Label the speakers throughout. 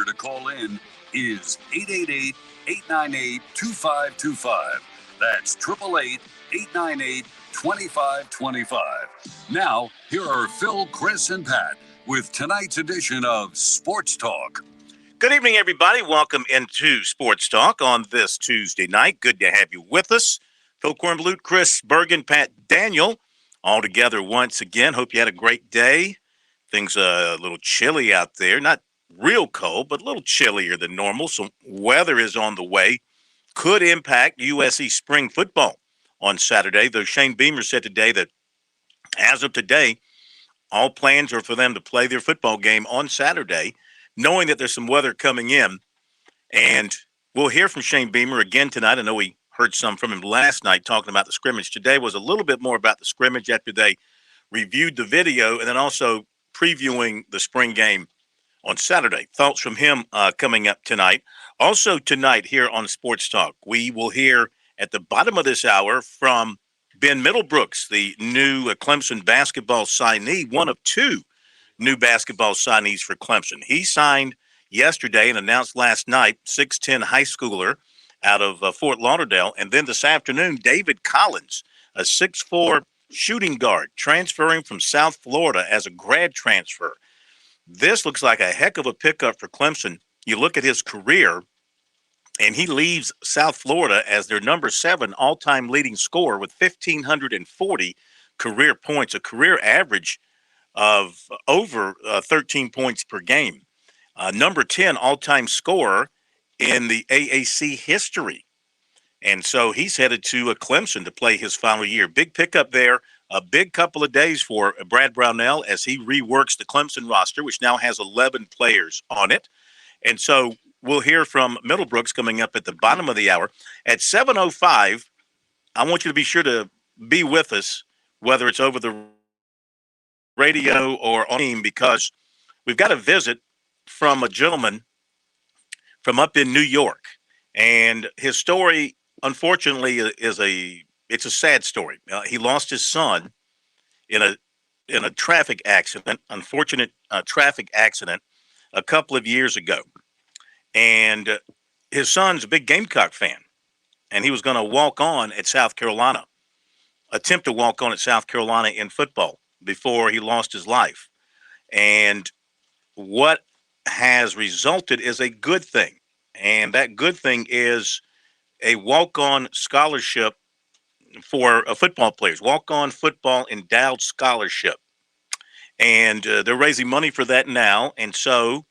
Speaker 1: To call in is 888-898-2525. That's 888-898-2525. Now, here are Phil, Chris, and Pat with tonight's edition of Sports Talk.
Speaker 2: Good evening, everybody. Welcome into Sports Talk on this Tuesday night. Good to have you with us. Phil Kornblut, Chris Bergen, Pat Daniel, all together once again. Hope you had a great day. Things a little chilly out there. Not real cold, but a little chillier than normal. So weather is on the way. Could impact USC spring football on Saturday, though Shane Beamer said today that as of today, all plans are for them to play their football game on Saturday, knowing that there's some weather coming in. And we'll hear from Shane Beamer again tonight. I know we heard some from him last night talking about the scrimmage. Today was a little bit more about the scrimmage after they reviewed the video and then also previewing the spring game on Saturday. Thoughts from him coming up tonight. Also tonight here on Sports Talk, we will hear at the bottom of this hour from Ben Middlebrooks, the new Clemson basketball signee, one of two new basketball signees for Clemson. He signed yesterday and announced last night, 6'10" high schooler out of Fort Lauderdale. And then this afternoon, David Collins, a 6'4" shooting guard, transferring from South Florida as a grad transfer. This looks like a heck of a pickup for Clemson. You look at his career, and he leaves South Florida as their number 7 all-time leading scorer with 1,540 career points, a career average of over 13 points per game. Number 10 all-time scorer in the AAC history. And so he's headed to Clemson to play his final year. Big pickup there. A big couple of days for Brad Brownell as he reworks the Clemson roster, which now has 11 players on it. And so we'll hear from Middlebrooks coming up at the bottom of the hour. At 7:05, I want you to be sure to be with us, whether it's over the radio or on team, because we've got a visit from a gentleman from up in New York. And his story, unfortunately, it's a sad story. He lost his son in a traffic accident, unfortunate traffic accident a couple of years ago. And his son's a big Gamecock fan, and he was going to walk on at South Carolina, attempt to walk on at South Carolina in football before he lost his life. And what has resulted is a good thing. And that good thing is a walk-on scholarship for football players, walk-on football endowed scholarship. And they're raising money for that now. And so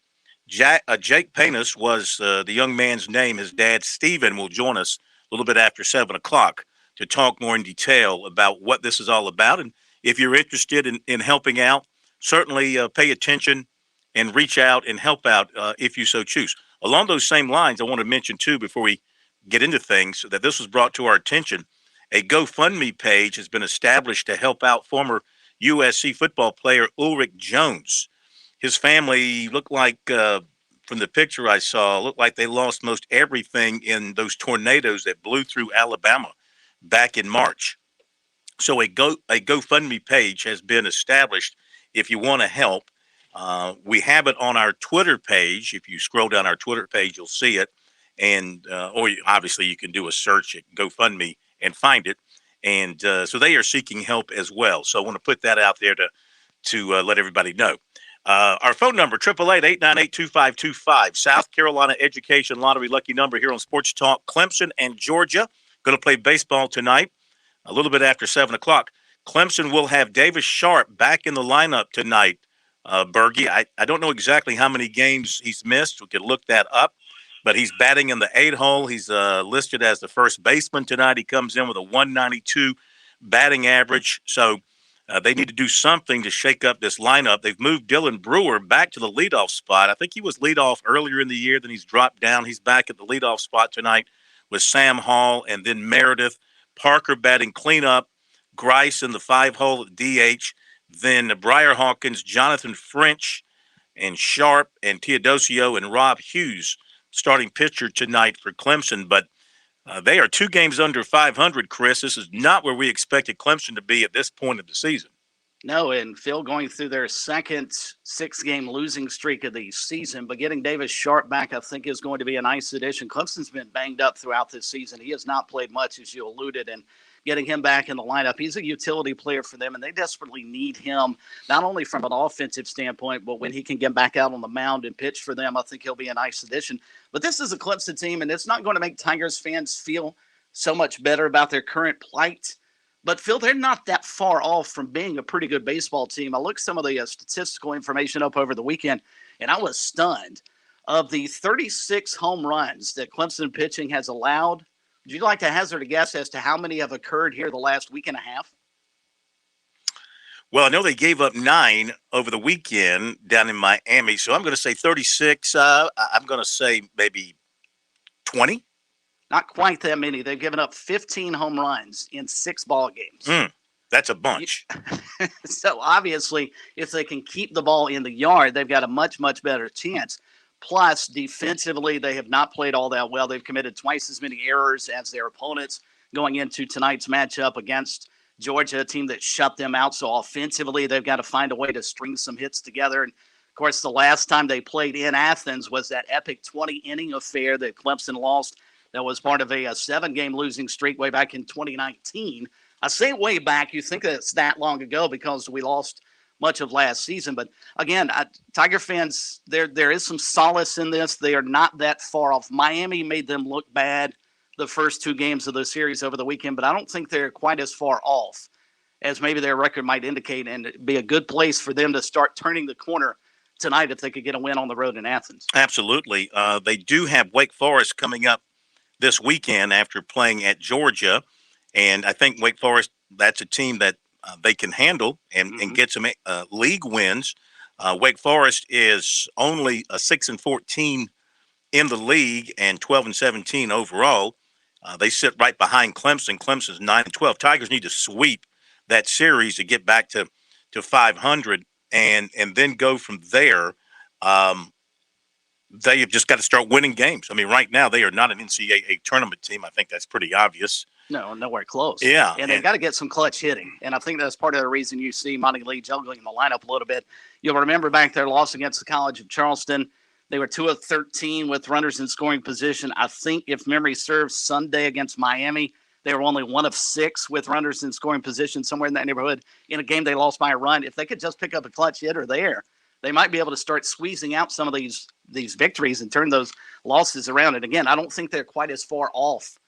Speaker 2: Jake Panis was the young man's name. His dad, Stephen, will join us a little bit after 7 o'clock to talk more in detail about what this is all about. And if you're interested in helping out, certainly pay attention and reach out and help out if you so choose. Along those same lines, I want to mention, too, before we get into things, that this was brought to our attention. A GoFundMe page has been established to help out former USC football player Ulrich Jones. His family looked like, from the picture I saw, looked like they lost most everything in those tornadoes that blew through Alabama back in March. So a GoFundMe page has been established if you want to help. We have it on our Twitter page. If you scroll down our Twitter page, you'll see it. And or obviously you can do a search at GoFundMe and find it. And so they are seeking help as well. So I want to put that out there to let everybody know. Our phone number, 888-898-2525, South Carolina Education Lottery lucky number here on Sports Talk. Clemson and Georgia going to play baseball tonight a little bit after 7 o'clock. Clemson will have Davis Sharp back in the lineup tonight, Bergie. I don't know exactly how many games he's missed. We could look that up. But he's batting in the 8 hole. He's listed as the first baseman tonight. He comes in with a 192 batting average. So they need to do something to shake up this lineup. They've moved Dylan Brewer back to the leadoff spot. I think he was leadoff earlier in the year. Then he's dropped down. He's back at the leadoff spot tonight with Sam Hall and then Meredith. Parker batting cleanup. Grice in the 5 hole at DH. Then Briar Hawkins, Jonathan French, and Sharp, and Teodosio, and Rob Hughes starting pitcher tonight for Clemson. But they are 2 games under 500, Chris. This is not where we expected Clemson to be at this point of the season.
Speaker 3: No, and Phil going through their second 6-game losing streak of the season, but getting Davis Sharp back, I think, is going to be a nice addition. Clemson's been banged up throughout this season. He has not played much, as you alluded, and getting him back in the lineup, he's a utility player for them, and they desperately need him, not only from an offensive standpoint, but when he can get back out on the mound and pitch for them, I think he'll be a nice addition. But this is a Clemson team, and it's not going to make Tigers fans feel so much better about their current plight. But, Phil, they're not that far off from being a pretty good baseball team. I looked some of the statistical information up over the weekend, and I was stunned. Of the 36 home runs that Clemson pitching has allowed, would you like to hazard a guess as to how many have occurred here the last week and a half?
Speaker 2: Well, I know they gave up 9 over the weekend down in Miami, so I'm going to say 36. I'm going to say maybe 20.
Speaker 3: Not quite that many. They've given up 15 home runs in 6 ball games.
Speaker 2: That's a bunch.
Speaker 3: So obviously, if they can keep the ball in the yard, they've got a much, much better chance. Plus, defensively, they have not played all that well. They've committed twice as many errors as their opponents going into tonight's matchup against Georgia, a team that shut them out. So offensively, they've got to find a way to string some hits together. And, of course, the last time they played in Athens was that epic 20-inning affair that Clemson lost. That was part of a 7-game losing streak way back in 2019. I say way back. You think that it's that long ago because we lost much of last season. But, again, Tiger fans, there is some solace in this. They are not that far off. Miami made them look bad the first 2 games of the series over the weekend, but I don't think they're quite as far off as maybe their record might indicate, and it'd be a good place for them to start turning the corner tonight if they could get a win on the road in Athens.
Speaker 2: Absolutely. They do have Wake Forest coming up this weekend after playing at Georgia. And I think Wake Forest, that's a team that they can handle and get some league wins. Wake Forest is only a 6-14 in the league and 12-17 overall. They sit right behind Clemson. Clemson's 9-12. Tigers need to sweep that series to get back to 500 and then go from there. They have just got to start winning games. I mean, right now they are not an NCAA tournament team. I think that's pretty obvious.
Speaker 3: No, nowhere close.
Speaker 2: Yeah.
Speaker 3: And they've got to get some clutch hitting. And I think that's part of the reason you see Monty Lee juggling the lineup a little bit. You'll remember back their loss against the College of Charleston. They were 2 of 13 with runners in scoring position. I think, if memory serves, Sunday against Miami, they were only 1 of 6 with runners in scoring position, somewhere in that neighborhood, in a game they lost by a run. If they could just pick up a clutch hitter there, they might be able to start squeezing out some of these victories and turn those losses around. And again, I don't think they're quite as far off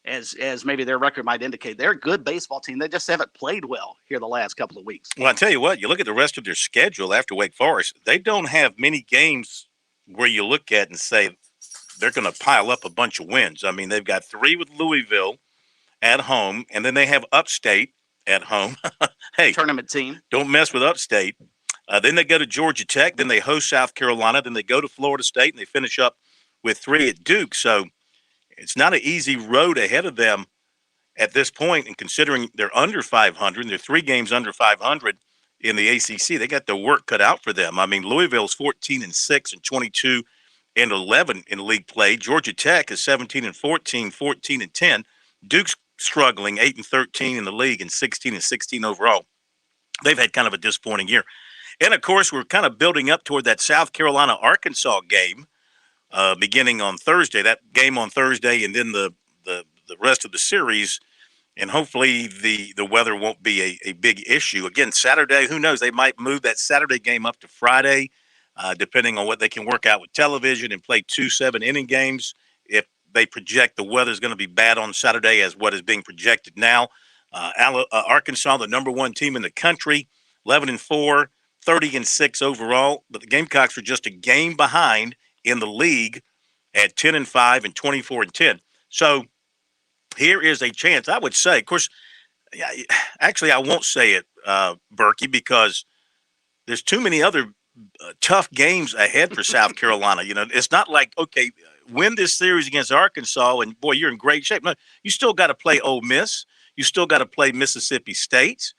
Speaker 3: as maybe their record might indicate. They're a good baseball team. They just haven't played well here the last couple of weeks.
Speaker 2: Well, I tell you what, you look at the rest of their schedule after Wake Forest, they don't have many games where you look at and say they're going to pile up a bunch of wins. I mean, they've got 3 with Louisville at home, and then they have Upstate at home. Hey,
Speaker 3: tournament team.
Speaker 2: Don't mess with Upstate. Then they go to Georgia Tech. Then they host South Carolina. Then they go to Florida State, and they finish up with 3 at Duke. So it's not an easy road ahead of them at this point. And considering they're under 500, and they're 3 games under 500 in the ACC, they got their work cut out for them. I mean, Louisville's 14-6 and 22-11 in league play. Georgia Tech is 17-14, 14-10. Duke's struggling, 8-13 in the league and 16-16 overall. They've had kind of a disappointing year. And, of course, we're kind of building up toward that South Carolina-Arkansas game beginning on Thursday. That game on Thursday and then the rest of the series. And hopefully the weather won't be a big issue. Again, Saturday, who knows? They might move that Saturday game up to Friday, depending on what they can work out with television and play 2 7-inning games. If they project the weather is going to be bad on Saturday as what is being projected now. Arkansas, the number 1 team in the country, 11-4. 30-6 overall, but the Gamecocks are just a game behind in the league at 10-5 and 24-10. So here is a chance. I would say, of course, actually, I won't say it, Berkey, because there's too many other tough games ahead for South Carolina. You know, it's not like, okay, win this series against Arkansas and boy, you're in great shape. No, you still got to play Ole Miss. You still got to play Mississippi State.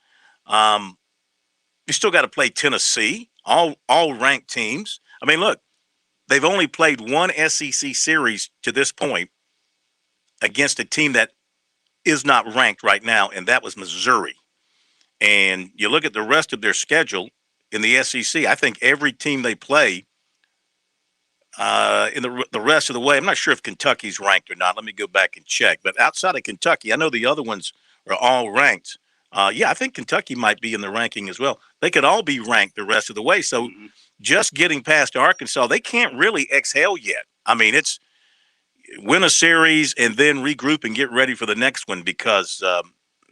Speaker 2: You still got to play Tennessee, all ranked teams. I mean, look, they've only played 1 SEC series to this point against a team that is not ranked right now, and that was Missouri. And you look at the rest of their schedule in the SEC, I think every team they play in the rest of the way, I'm not sure if Kentucky's ranked or not. Let me go back and check. But outside of Kentucky, I know the other ones are all ranked. I think Kentucky might be in the ranking as well. They could all be ranked the rest of the way. So just getting past Arkansas, they can't really exhale yet. I mean, it's win a series and then regroup and get ready for the next one, because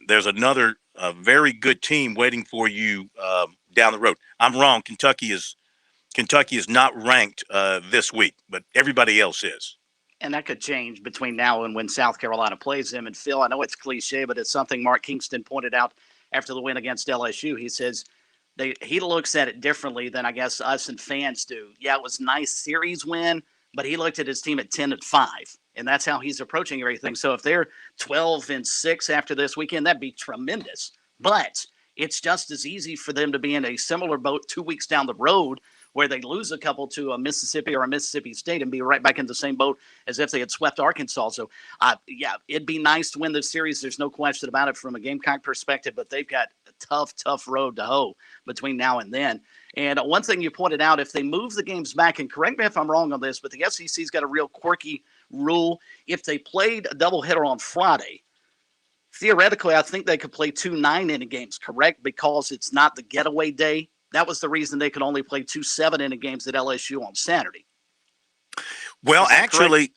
Speaker 2: there's another very good team waiting for you down the road. I'm wrong. Kentucky is not ranked this week, but everybody else is.
Speaker 3: And that could change between now and when South Carolina plays them. And Phil, I know it's cliche, but it's something Mark Kingston pointed out after the win against LSU. He says he looks at it differently than I guess us and fans do. Yeah, it was a nice series win, but he looked at his team at 10-5, and that's how he's approaching everything. So if they're 12-6 after this weekend, that'd be tremendous. But it's just as easy for them to be in a similar boat 2 weeks down the road, where they lose a couple to a Mississippi or a Mississippi State and be right back in the same boat as if they had swept Arkansas. So, it'd be nice to win this series. There's no question about it from a Gamecock perspective, but they've got a tough road to hoe between now and then. And one thing you pointed out, if they move the games back, and correct me if I'm wrong on this, but the SEC's got a real quirky rule. If they played a doubleheader on Friday, theoretically, I think they could play 2 9-inning games, correct? Because it's not the getaway day. That was the reason they could only play 2 7-inning games at LSU on Saturday.
Speaker 2: Well, actually,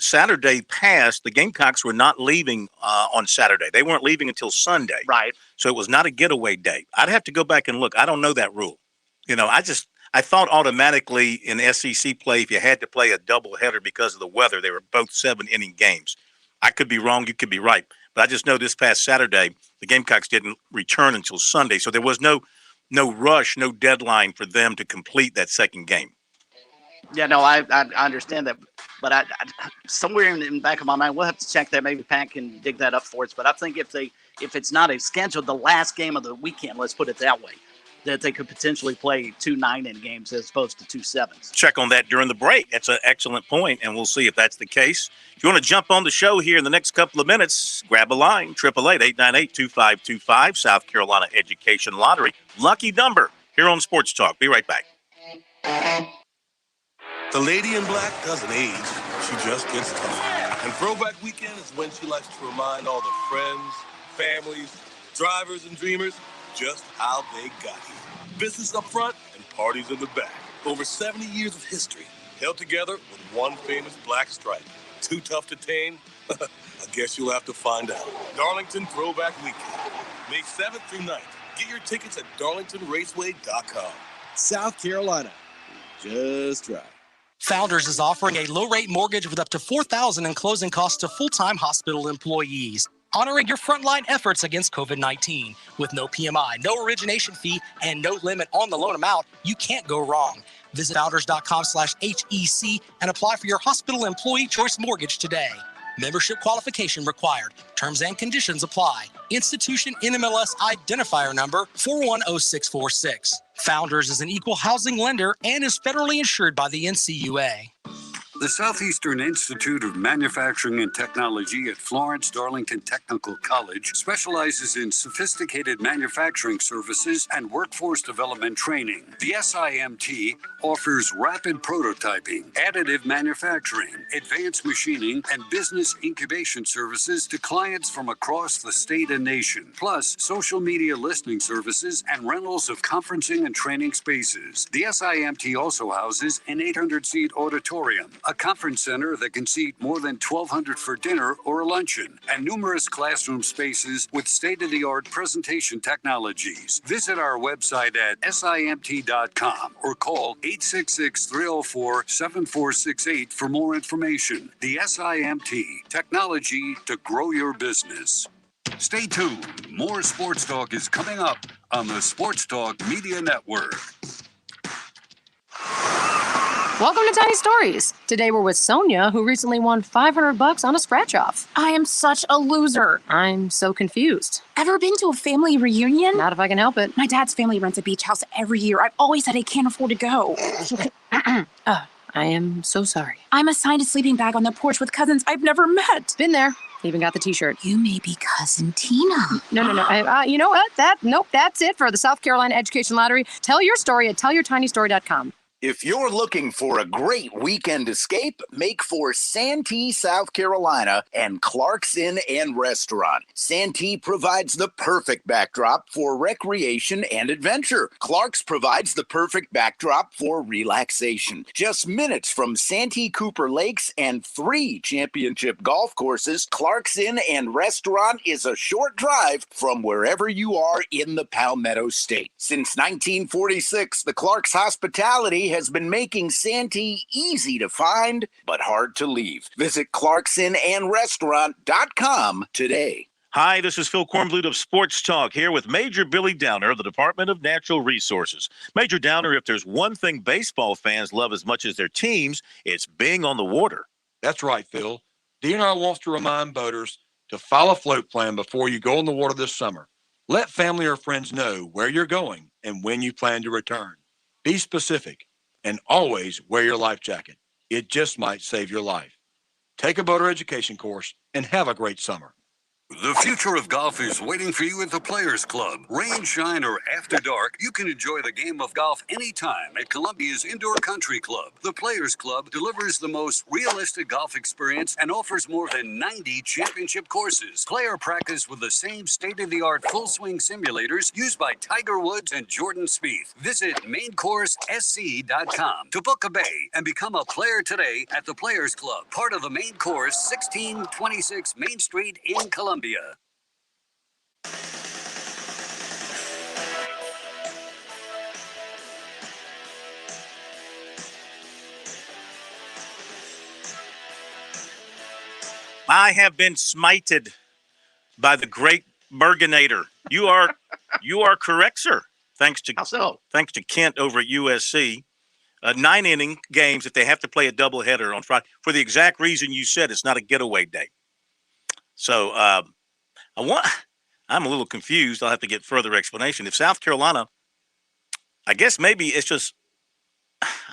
Speaker 2: Saturday passed. The Gamecocks were not leaving on Saturday. They weren't leaving until Sunday.
Speaker 3: Right.
Speaker 2: So it was not a getaway day. I'd have to go back and look. I don't know that rule. I thought automatically in SEC play, if you had to play a doubleheader because of the weather, they were both 7-inning games. I could be wrong. You could be right. But I just know this past Saturday, the Gamecocks didn't return until Sunday. So there was no rush, no deadline for them to complete that second game.
Speaker 3: Yeah, no, I understand that, but I somewhere in the back of my mind, we'll have to check that. Maybe Pat can dig that up for us. But I think if it's not a scheduled, the last game of the weekend, let's put it that way, that they could potentially play 2 9-inning games as opposed to 2 7s.
Speaker 2: Check on that during the break. That's an excellent point, and we'll see if that's the case. If you want to jump on the show here in the next couple of minutes, grab a line, 888-898-2525, South Carolina Education Lottery. Lucky number here on Sports Talk. Be right back.
Speaker 4: The lady in black doesn't age. She just gets tougher. And Throwback Weekend is when she likes to remind all the friends, families, drivers, and dreamers just how they got here. Business up front and parties in the back. Over 70 years of history held together with one famous black stripe. Too tough to tame? I guess you'll have to find out. Darlington Throwback Weekend, May 7th through 9th. Get your tickets at darlingtonraceway.com.
Speaker 5: South Carolina, just right.
Speaker 6: Founders is offering a low-rate mortgage with up to $4,000 in closing costs to full-time hospital employees, honoring your frontline efforts against COVID-19. With no PMI, no origination fee, and no limit on the loan amount, you can't go wrong. Visit founders.com/HEC and apply for your hospital employee choice mortgage today. Membership qualification required. Terms and conditions apply. Institution NMLS identifier number 410646. Founders is an equal housing lender and is federally insured by the NCUA.
Speaker 1: The Southeastern Institute of Manufacturing and Technology at Florence Darlington Technical College specializes in sophisticated manufacturing services and workforce development training. The SIMT offers rapid prototyping, additive manufacturing, advanced machining, and business incubation services to clients from across the state and nation, plus social media listening services and rentals of conferencing and training spaces. The SIMT also houses an 800-seat auditorium, a conference center that can seat more than 1,200 for dinner or a luncheon, and numerous classroom spaces with state-of-the-art presentation technologies. Visit our website at simt.com or call 866-304-7468 for more information. The SIMT, technology to grow your business. Stay tuned. More Sports Talk is coming up on the Sports Talk Media Network.
Speaker 7: Welcome to Tiny Stories. Today we're with Sonia, who recently won $500 on a scratch-off.
Speaker 8: I am such a loser.
Speaker 7: I'm so confused.
Speaker 8: Ever been to a family reunion?
Speaker 7: Not if I can help it.
Speaker 8: My dad's family rents a beach house every year. I've always said I can't afford to go.
Speaker 7: I am so sorry.
Speaker 8: I'm assigned a sleeping bag on the porch with cousins I've never met.
Speaker 7: Been there. Even got the T-shirt.
Speaker 8: You may be Cousin Tina.
Speaker 7: No. You know what? That's it for the South Carolina Education Lottery. Tell your story at tellyourtinystory.com.
Speaker 9: If you're looking for a great weekend escape, make for Santee, South Carolina and Clark's Inn and Restaurant. Santee provides the perfect backdrop for recreation and adventure. Clark's provides the perfect backdrop for relaxation. Just minutes from Santee Cooper Lakes and 3 championship golf courses, Clark's Inn and Restaurant is a short drive from wherever you are in the Palmetto State. Since 1946, the Clark's Hospitality has been making Santee easy to find, but hard to leave. Visit clarksinandrestaurant.com today.
Speaker 2: Hi, this is Phil Kornblut of Sports Talk here with Major Billy Downer of the Department of Natural Resources. Major Downer, if there's one thing baseball fans love as much as their teams, it's being on the water.
Speaker 10: That's right, Phil. DNR wants to remind boaters to file a float plan before you go in the water this summer. Let family or friends know where you're going and when you plan to return. Be specific. And always wear your life jacket. It just might save your life. Take a boater education course and have a great summer.
Speaker 1: The future of golf is waiting for you at the Players Club. Rain, shine, or after dark, you can enjoy the game of golf anytime at Columbia's Indoor Country Club. The Players Club delivers the most realistic golf experience and offers more than 90 championship courses. Play or practice with the same state-of-the-art full-swing simulators used by Tiger Woods and Jordan Spieth. Visit MainCourseSC.com to book a bay and become a player today at the Players Club, part of the Main Course, 1626 Main Street in Columbia.
Speaker 2: I have been smited by the great Bergenator. You are correct, sir. Thanks to Kent over at USC. 9-inning games if they have to play a doubleheader on Friday for the exact reason you said. It's not a getaway day. So I'm a little confused. I'll have to get further explanation. If South Carolina, I guess maybe it's just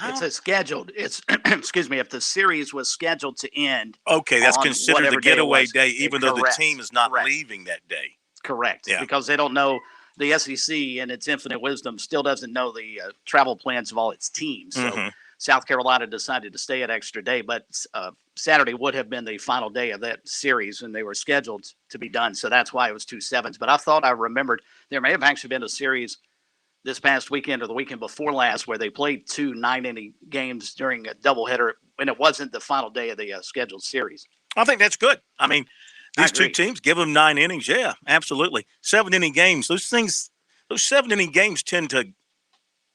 Speaker 3: it's a scheduled. It's excuse me. If the series was scheduled to end,
Speaker 2: okay, that's considered the getaway day, even though the team is not
Speaker 3: Correct.
Speaker 2: leaving that day.
Speaker 3: Correct.
Speaker 2: Yeah.
Speaker 3: Because they don't know. The SEC and its infinite wisdom still doesn't know the travel plans of all its teams. So South Carolina decided to stay an extra day, but Saturday would have been the final day of that series, and they were scheduled to be done. So that's why it was 2 sevens. But I thought I remembered there may have actually been a series this past weekend or the weekend before last where they played 2 9-inning games during a doubleheader when it wasn't the final day of the scheduled series.
Speaker 2: I think that's good. I mean, these two teams, give them 9 innings. Yeah, absolutely. 7-inning games. Those 7-inning games tend to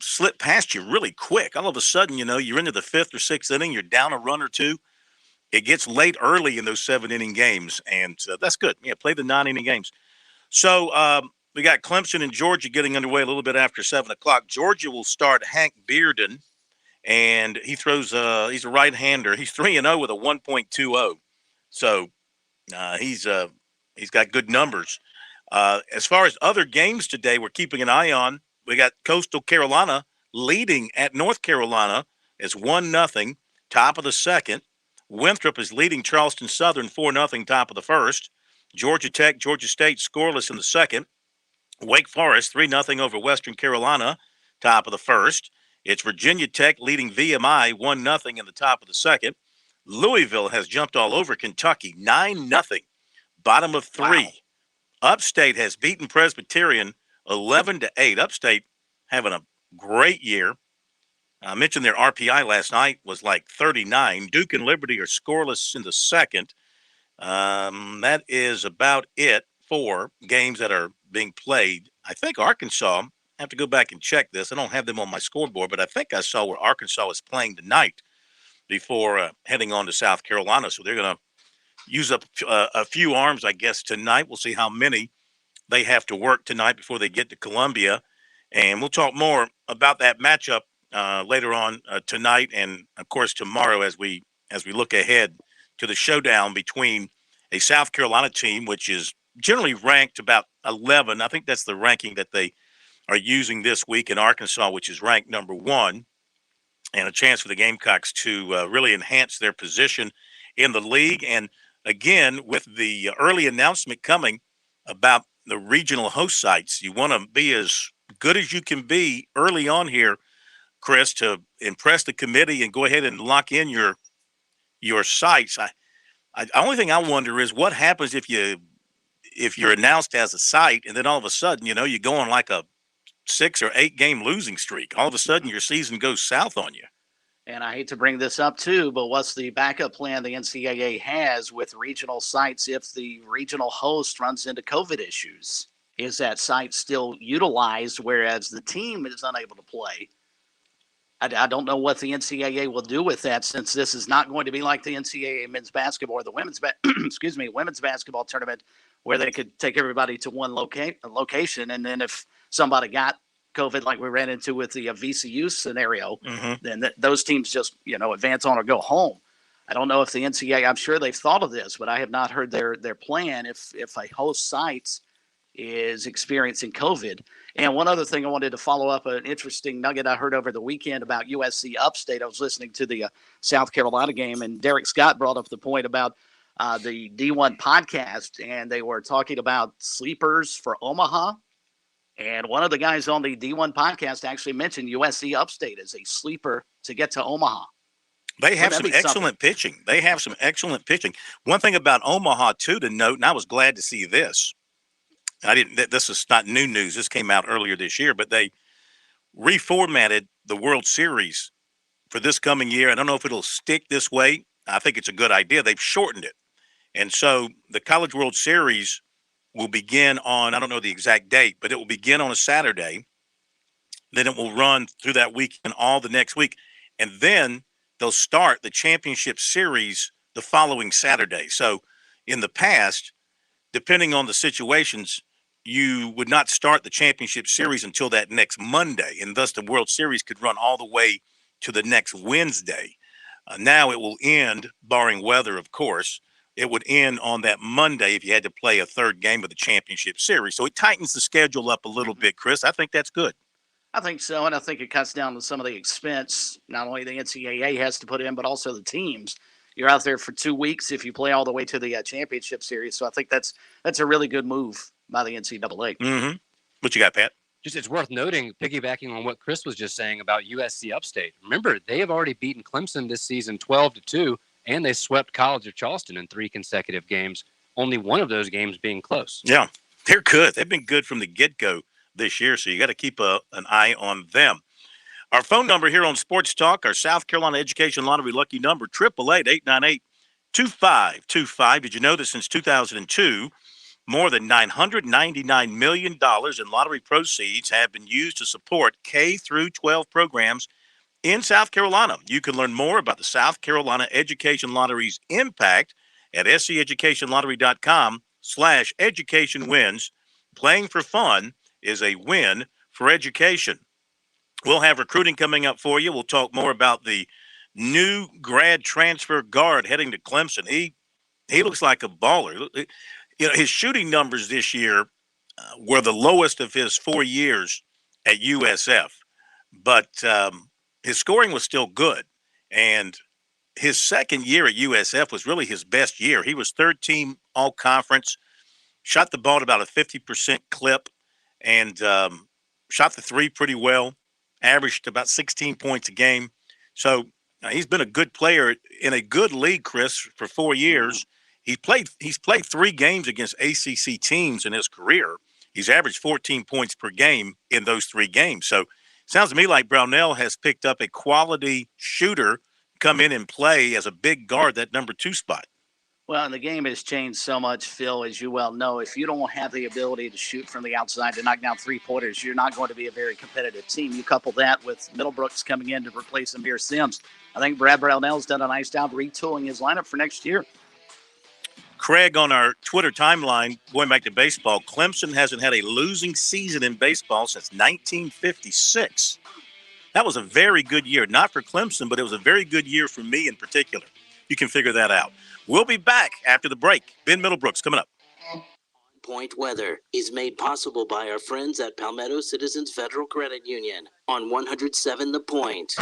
Speaker 2: slip past you really quick. All of a sudden, you're into the 5th or 6th inning. You're down a run or two. It gets late early in those 7-inning games, and that's good. Yeah, play the 9-inning games. So we got Clemson and Georgia getting underway a little bit after 7 o'clock. Georgia will start Hank Bearden, and he throws. He's a right-hander. He's 3-0 with a 1.20. So he's got good numbers. As far as other games today, we're keeping an eye on. We got Coastal Carolina leading at North Carolina. It's 1-0, top of the second. Winthrop is leading Charleston Southern 4-0, top of the first. Georgia Tech, Georgia State scoreless in the second. Wake Forest 3-0 over Western Carolina, top of the first. It's Virginia Tech leading VMI 1-0 in the top of the second. Louisville has jumped all over Kentucky 9-0, bottom of 3. Wow. Upstate has beaten Presbyterian 11-8. Upstate having a great year. I mentioned their RPI last night was like 39. Duke and Liberty are scoreless in the second. That is about it for games that are being played. I think Arkansas, I have to go back and check this. I don't have them on my scoreboard, but I think I saw where Arkansas is playing tonight before heading on to South Carolina. So they're going to use up a few arms, I guess, tonight. We'll see how many they have to work tonight before they get to Columbia. And we'll talk more about that matchup later on tonight and, of course, tomorrow as we look ahead to the showdown between a South Carolina team, which is generally ranked about 11. I think that's the ranking that they are using this week, in Arkansas, which is ranked number 1, and a chance for the Gamecocks to really enhance their position in the league. And again, with the early announcement coming about the regional host sites, you want to be as good as you can be early on here, Chris, to impress the committee and go ahead and lock in your sites. Only thing I wonder is what happens if you're announced as a site and then all of a sudden, you go on like a 6 or 8 game losing streak. All of a sudden your season goes south on you.
Speaker 3: And I hate to bring this up too, but what's the backup plan the NCAA has with regional sites if the regional host runs into COVID issues? Is that site still utilized whereas the team is unable to play? I don't know what the NCAA will do with that, since this is not going to be like the NCAA men's basketball or the women's women's basketball tournament, where they could take everybody to one location, and then if somebody got COVID like we ran into with the VCU scenario, then those teams just advance on or go home. I don't know if the NCAA, I'm sure they've thought of this, but I have not heard their plan if a host site is experiencing COVID. And one other thing I wanted to follow up, an interesting nugget I heard over the weekend about USC Upstate. I was listening to the South Carolina game, and Derek Scott brought up the point about the D1 podcast, and they were talking about sleepers for Omaha. And one of the guys on the D1 podcast actually mentioned USC Upstate as a sleeper to get to Omaha.
Speaker 2: They have some excellent pitching. One thing about Omaha, too, to note, and I was glad to see this. This is not new news. This came out earlier this year, but they reformatted the World Series for this coming year. I don't know if it'll stick this way. I think it's a good idea. They've shortened it. And so the College World Series will begin on, I don't know the exact date, but it will begin on a Saturday. Then it will run through that week and all the next week. And then they'll start the championship series the following Saturday. So in the past, depending on the situations, you would not start the championship series until that next Monday, and thus the World Series could run all the way to the next Wednesday. Now it will end, barring weather, of course. It would end on that Monday if you had to play a third game of the championship series. So it tightens the schedule up a little bit, Chris. I think that's good.
Speaker 3: I think so, and I think it cuts down on some of the expense not only the NCAA has to put in, but also the teams. You're out there for 2 weeks if you play all the way to the championship series. So I think that's a really good move by the NCAA.
Speaker 2: Mm-hmm. What you got, Pat?
Speaker 11: Just it's worth noting, piggybacking on what Chris was just saying about USC Upstate. Remember, they have already beaten Clemson this season 12-2, and they swept College of Charleston in 3 consecutive games, only one of those games being close.
Speaker 2: Yeah, they're good. They've been good from the get-go this year, so you got to keep an eye on them. Our phone number here on Sports Talk, our South Carolina Education Lottery lucky number, 888-898-2525. Did you know that since 2002, more than $999 million in lottery proceeds have been used to support K through 12 programs in South Carolina? You can learn more about the South Carolina Education Lottery's impact at scheducationlottery.com/educationwins. Playing for fun is a win for education. We'll have recruiting coming up for you. We'll talk more about the new grad transfer guard heading to Clemson. He looks like a baller. His shooting numbers this year were the lowest of his 4 years at USF, but his scoring was still good. And his second year at USF was really his best year. He was third team all conference, shot the ball at about a 50% clip, and shot the three pretty well, averaged about 16 points a game. So he's been a good player in a good league, Chris, for 4 years. He's played 3 games against ACC teams in his career. He's averaged 14 points per game in those 3 games. So it sounds to me like Brownell has picked up a quality shooter, come in and play as a big guard, that number 2 spot.
Speaker 3: Well, and the game has changed so much, Phil, as you well know. If you don't have the ability to shoot from the outside to knock down 3-pointers, you're not going to be a very competitive team. You couple that with Middlebrooks coming in to replace Amir Sims. I think Brad Brownell's done a nice job retooling his lineup for next year.
Speaker 2: Craig, on our Twitter timeline, going back to baseball, Clemson hasn't had a losing season in baseball since 1956. That was a very good year, not for Clemson, but it was a very good year for me in particular. You can figure that out. We'll be back after the break. Ben Middlebrooks coming up.
Speaker 12: Point weather is made possible by our friends at Palmetto Citizens Federal Credit Union on 107 The Point.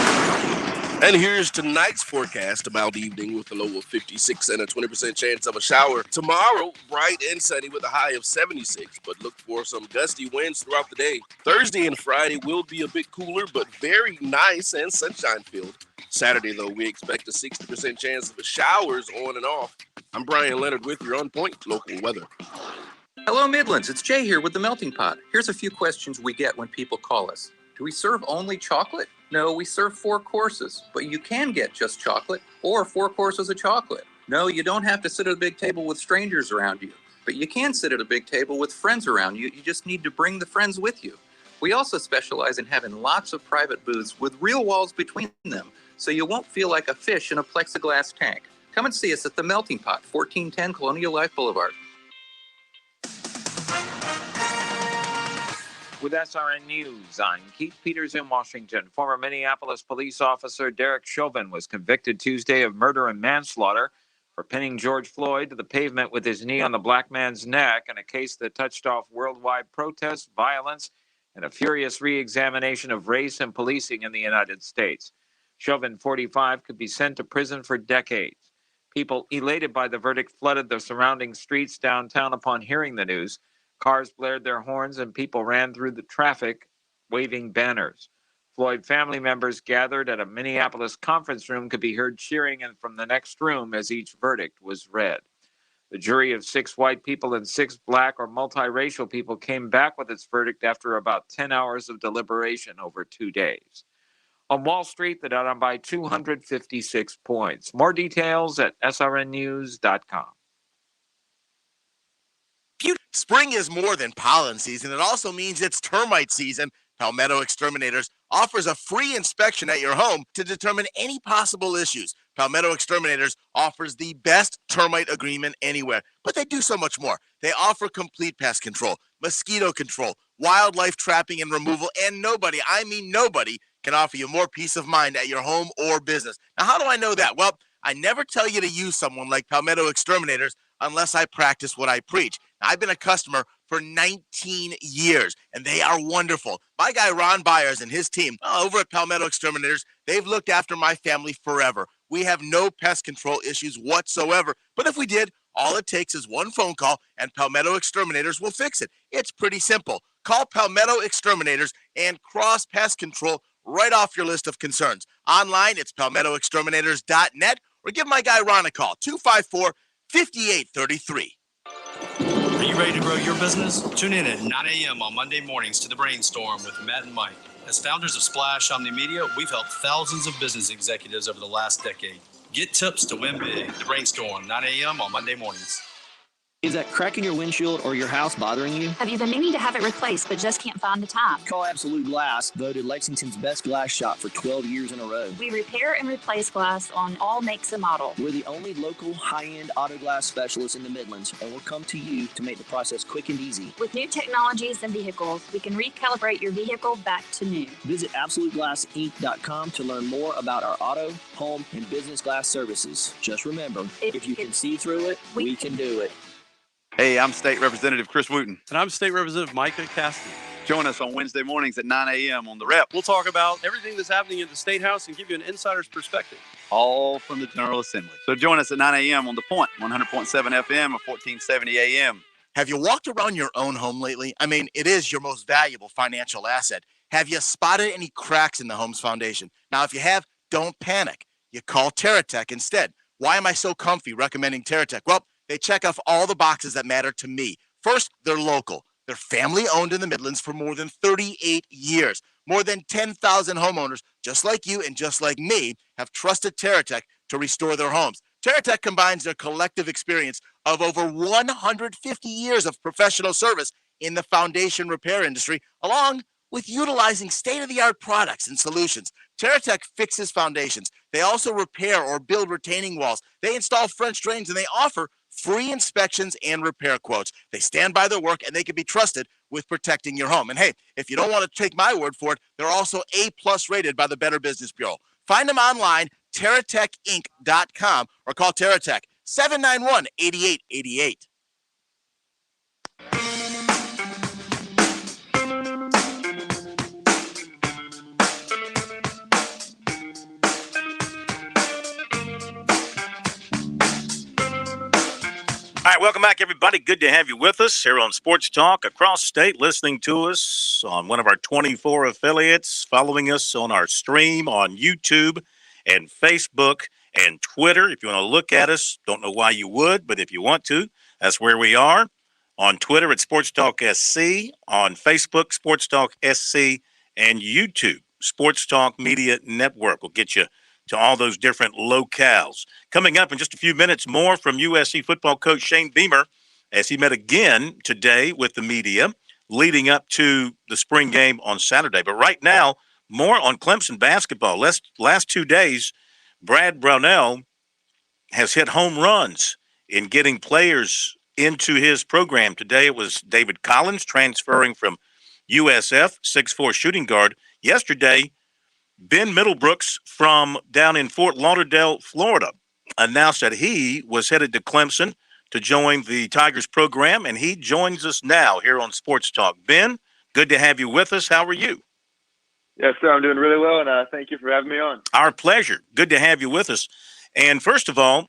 Speaker 4: And here's tonight's forecast. A mild evening with a low of 56 and a 20% chance of a shower. Tomorrow, bright and sunny with a high of 76, but look for some gusty winds throughout the day. Thursday and Friday will be a bit cooler, but very nice and sunshine-filled. Saturday, though, we expect a 60% chance of showers on and off. I'm Brian Leonard with your On Point local weather.
Speaker 13: Hello, Midlands. It's Jay here with the Melting Pot. Here's a few questions we get when people call us. Do we serve only chocolate? No, we serve 4 courses, but you can get just chocolate or 4 courses of chocolate. No, you don't have to sit at a big table with strangers around you, but you can sit at a big table with friends around you. You just need to bring the friends with you. We also specialize in having lots of private booths with real walls between them, so you won't feel like a fish in a plexiglass tank. Come and see us at the Melting Pot, 1410 Colonial Life Boulevard.
Speaker 14: With SRN News, I'm Keith Peters in Washington. Former Minneapolis police officer Derek Chauvin was convicted Tuesday of murder and manslaughter for pinning George Floyd to the pavement with his knee on the black man's neck in a case that touched off worldwide protests, violence, and a furious re-examination of race and policing in the United States. Chauvin, 45, could be sent to prison for decades. People elated by the verdict flooded the surrounding streets downtown upon hearing the news. Cars blared their horns and people ran through the traffic waving banners. Floyd family members gathered at a Minneapolis conference room could be heard cheering in from the next room as each verdict was read. The jury of 6 white people and 6 black or multiracial people came back with its verdict after about 10 hours of deliberation over 2 days. On Wall Street, the Dow down by 256 points. More details at srnnews.com.
Speaker 15: Spring is more than pollen season. It also means it's termite season. Palmetto Exterminators offers a free inspection at your home to determine any possible issues. Palmetto Exterminators offers the best termite agreement anywhere, but they do so much more. They offer complete pest control, mosquito control, wildlife trapping and removal, and nobody, I mean nobody, can offer you more peace of mind at your home or business. Now, how do I know that? Well, I never tell you to use someone like Palmetto Exterminators unless I practice what I preach. Now, I've been a customer for 19 years, and they are wonderful. My guy, Ron Byers, and his team over at Palmetto Exterminators, they've looked after my family forever. We have no pest control issues whatsoever. But if we did, all it takes is one phone call, and Palmetto Exterminators will fix it. It's pretty simple. Call Palmetto Exterminators and cross pest control right off your list of concerns. Online, it's palmettoexterminators.net, or give my guy Ron a call, 254-5833.
Speaker 16: Are you ready to grow your business? Tune in at 9 a.m. on Monday mornings to The Brainstorm with Matt and Mike. As founders of Splash Omni Media, we've helped thousands of business executives over the last decade. Get tips to win big. The Brainstorm, 9 a.m. on Monday mornings.
Speaker 17: Is that crack in your windshield or your house bothering you?
Speaker 8: Have you been meaning to have it replaced but just can't find the time?
Speaker 17: Call Absolute Glass, voted Lexington's best glass shop for 12 years in a row.
Speaker 8: We repair and replace glass on all makes and models.
Speaker 17: We're the only local high-end auto glass specialist in the Midlands, and we'll come to you to make the process quick and easy.
Speaker 8: With new technologies and vehicles, we can recalibrate your vehicle back to new.
Speaker 17: Visit AbsoluteGlassInc.com to learn more about our auto, home, and business glass services. Just remember, if you can see through it, we can do it.
Speaker 18: Hey, I'm State Representative Chris Wooten.
Speaker 19: And I'm State Representative Micah Cassidy.
Speaker 18: Join us on Wednesday mornings at 9 a.m. on The Rep.
Speaker 19: We'll talk about everything that's happening at the State House and give you an insider's perspective.
Speaker 18: All from the General Assembly. So join us at 9 a.m. on The Point, 100.7 FM or 1470 a.m.
Speaker 15: Have you walked around your own home lately? I mean, it is your most valuable financial asset. Have you spotted any cracks in the home's foundation? Now, if you have, don't panic. You call TerraTech instead. Why am I so comfy recommending TerraTech? Well, they check off all the boxes that matter to me. First, they're local. They're family-owned in the Midlands for more than 38 years. More than 10,000 homeowners, just like you and just like me, have trusted TerraTech to restore their homes. TerraTech combines their collective experience of over 150 years of professional service in the foundation repair industry, along with utilizing state-of-the-art products and solutions. TerraTech fixes foundations. They also repair or build retaining walls. They install French drains, and they offer free inspections and repair quotes. They stand by their work, and they can be trusted with protecting your home. And hey, if you don't want to take my word for it, they're also A+ rated by the Better Business Bureau. Find them online, TerraTechInc.com, or call TerraTech 791-8888.
Speaker 2: right, welcome back, everybody. Good to have you with us here on Sports Talk across state, listening to us on one of our 24 affiliates, following us on our stream on YouTube and Facebook and Twitter. If you want to look at us, don't know why you would, but if you want to, that's where we are. On Twitter at SportsTalkSC, on Facebook, SportsTalkSC, and YouTube, Sports Talk Media Network will get you to all those different locales. Coming up in just a few minutes, more from USC football coach Shane Beamer as he met again today with the media leading up to the spring game on Saturday. But right now, more on Clemson basketball. Last 2 days, Brad Brownell has hit home runs in getting players into his program. Today it was David Collins transferring from USF, 6'4" shooting guard. Yesterday, Ben Middlebrooks from down in Fort Lauderdale, Florida, announced that he was headed to Clemson to join the Tigers program, and he joins us now here on Sports Talk. Ben, good to have you with us. How are you?
Speaker 20: Yes, sir. I'm doing really well, and thank you for having me on.
Speaker 2: Our pleasure. Good to have you with us. And first of all,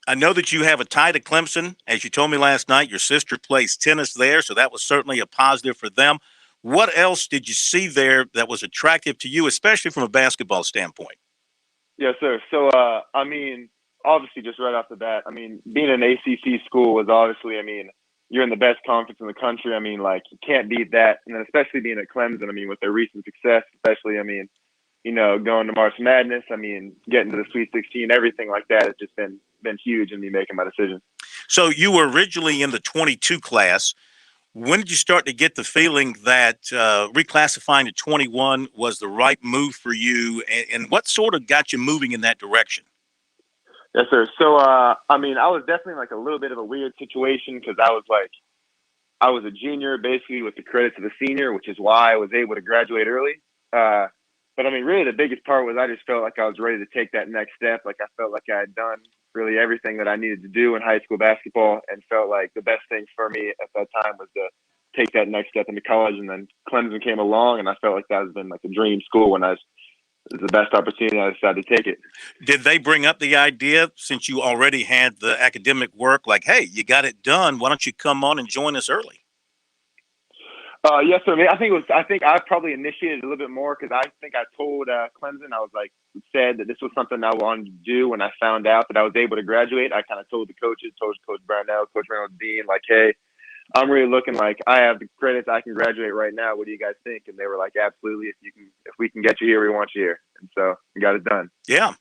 Speaker 2: I know that you have a tie to Clemson. As you told me last night, your sister plays tennis there, so that was certainly a positive for them. What else did you see there that was attractive to you, especially from a basketball standpoint?
Speaker 20: Yes, sir. So, obviously, just right off the bat, being an ACC school was obviously, you're in the best conference in the country. You can't beat that. And then especially being at Clemson, with their recent success, especially, going to March Madness, getting to the Sweet 16, everything like that has just been huge in me making my decision.
Speaker 2: So you were originally in the 22 class. When did you start to get the feeling that reclassifying to 21 was the right move for you, and what sort of got you moving in that direction?
Speaker 20: Yes, sir. So, I was definitely a little bit of a weird situation because I was a junior basically with the credits of a senior, which is why I was able to graduate early. But really the biggest part was I just felt like I was ready to take that next step. I felt like I had done really everything that I needed to do in high school basketball and felt like the best thing for me at that time was to take that next step into college. And then Clemson came along, and I felt like that has been a dream school when it was the best opportunity. I decided to take it.
Speaker 2: Did they bring up the idea, since you already had the academic work, hey, you got it done, why don't you come on and join us early?
Speaker 20: Yes, sir. I think I probably initiated a little bit more because I think I told Clemson, said that this was something I wanted to do when I found out that I was able to graduate. I kind of told the coaches, told Coach Brownell, Coach Reynolds Dean, hey, I'm really looking like I have the credits. I can graduate right now. What do you guys think? And they were like, absolutely. If we can get you here, we want you here. And so we got it done.
Speaker 2: Yeah.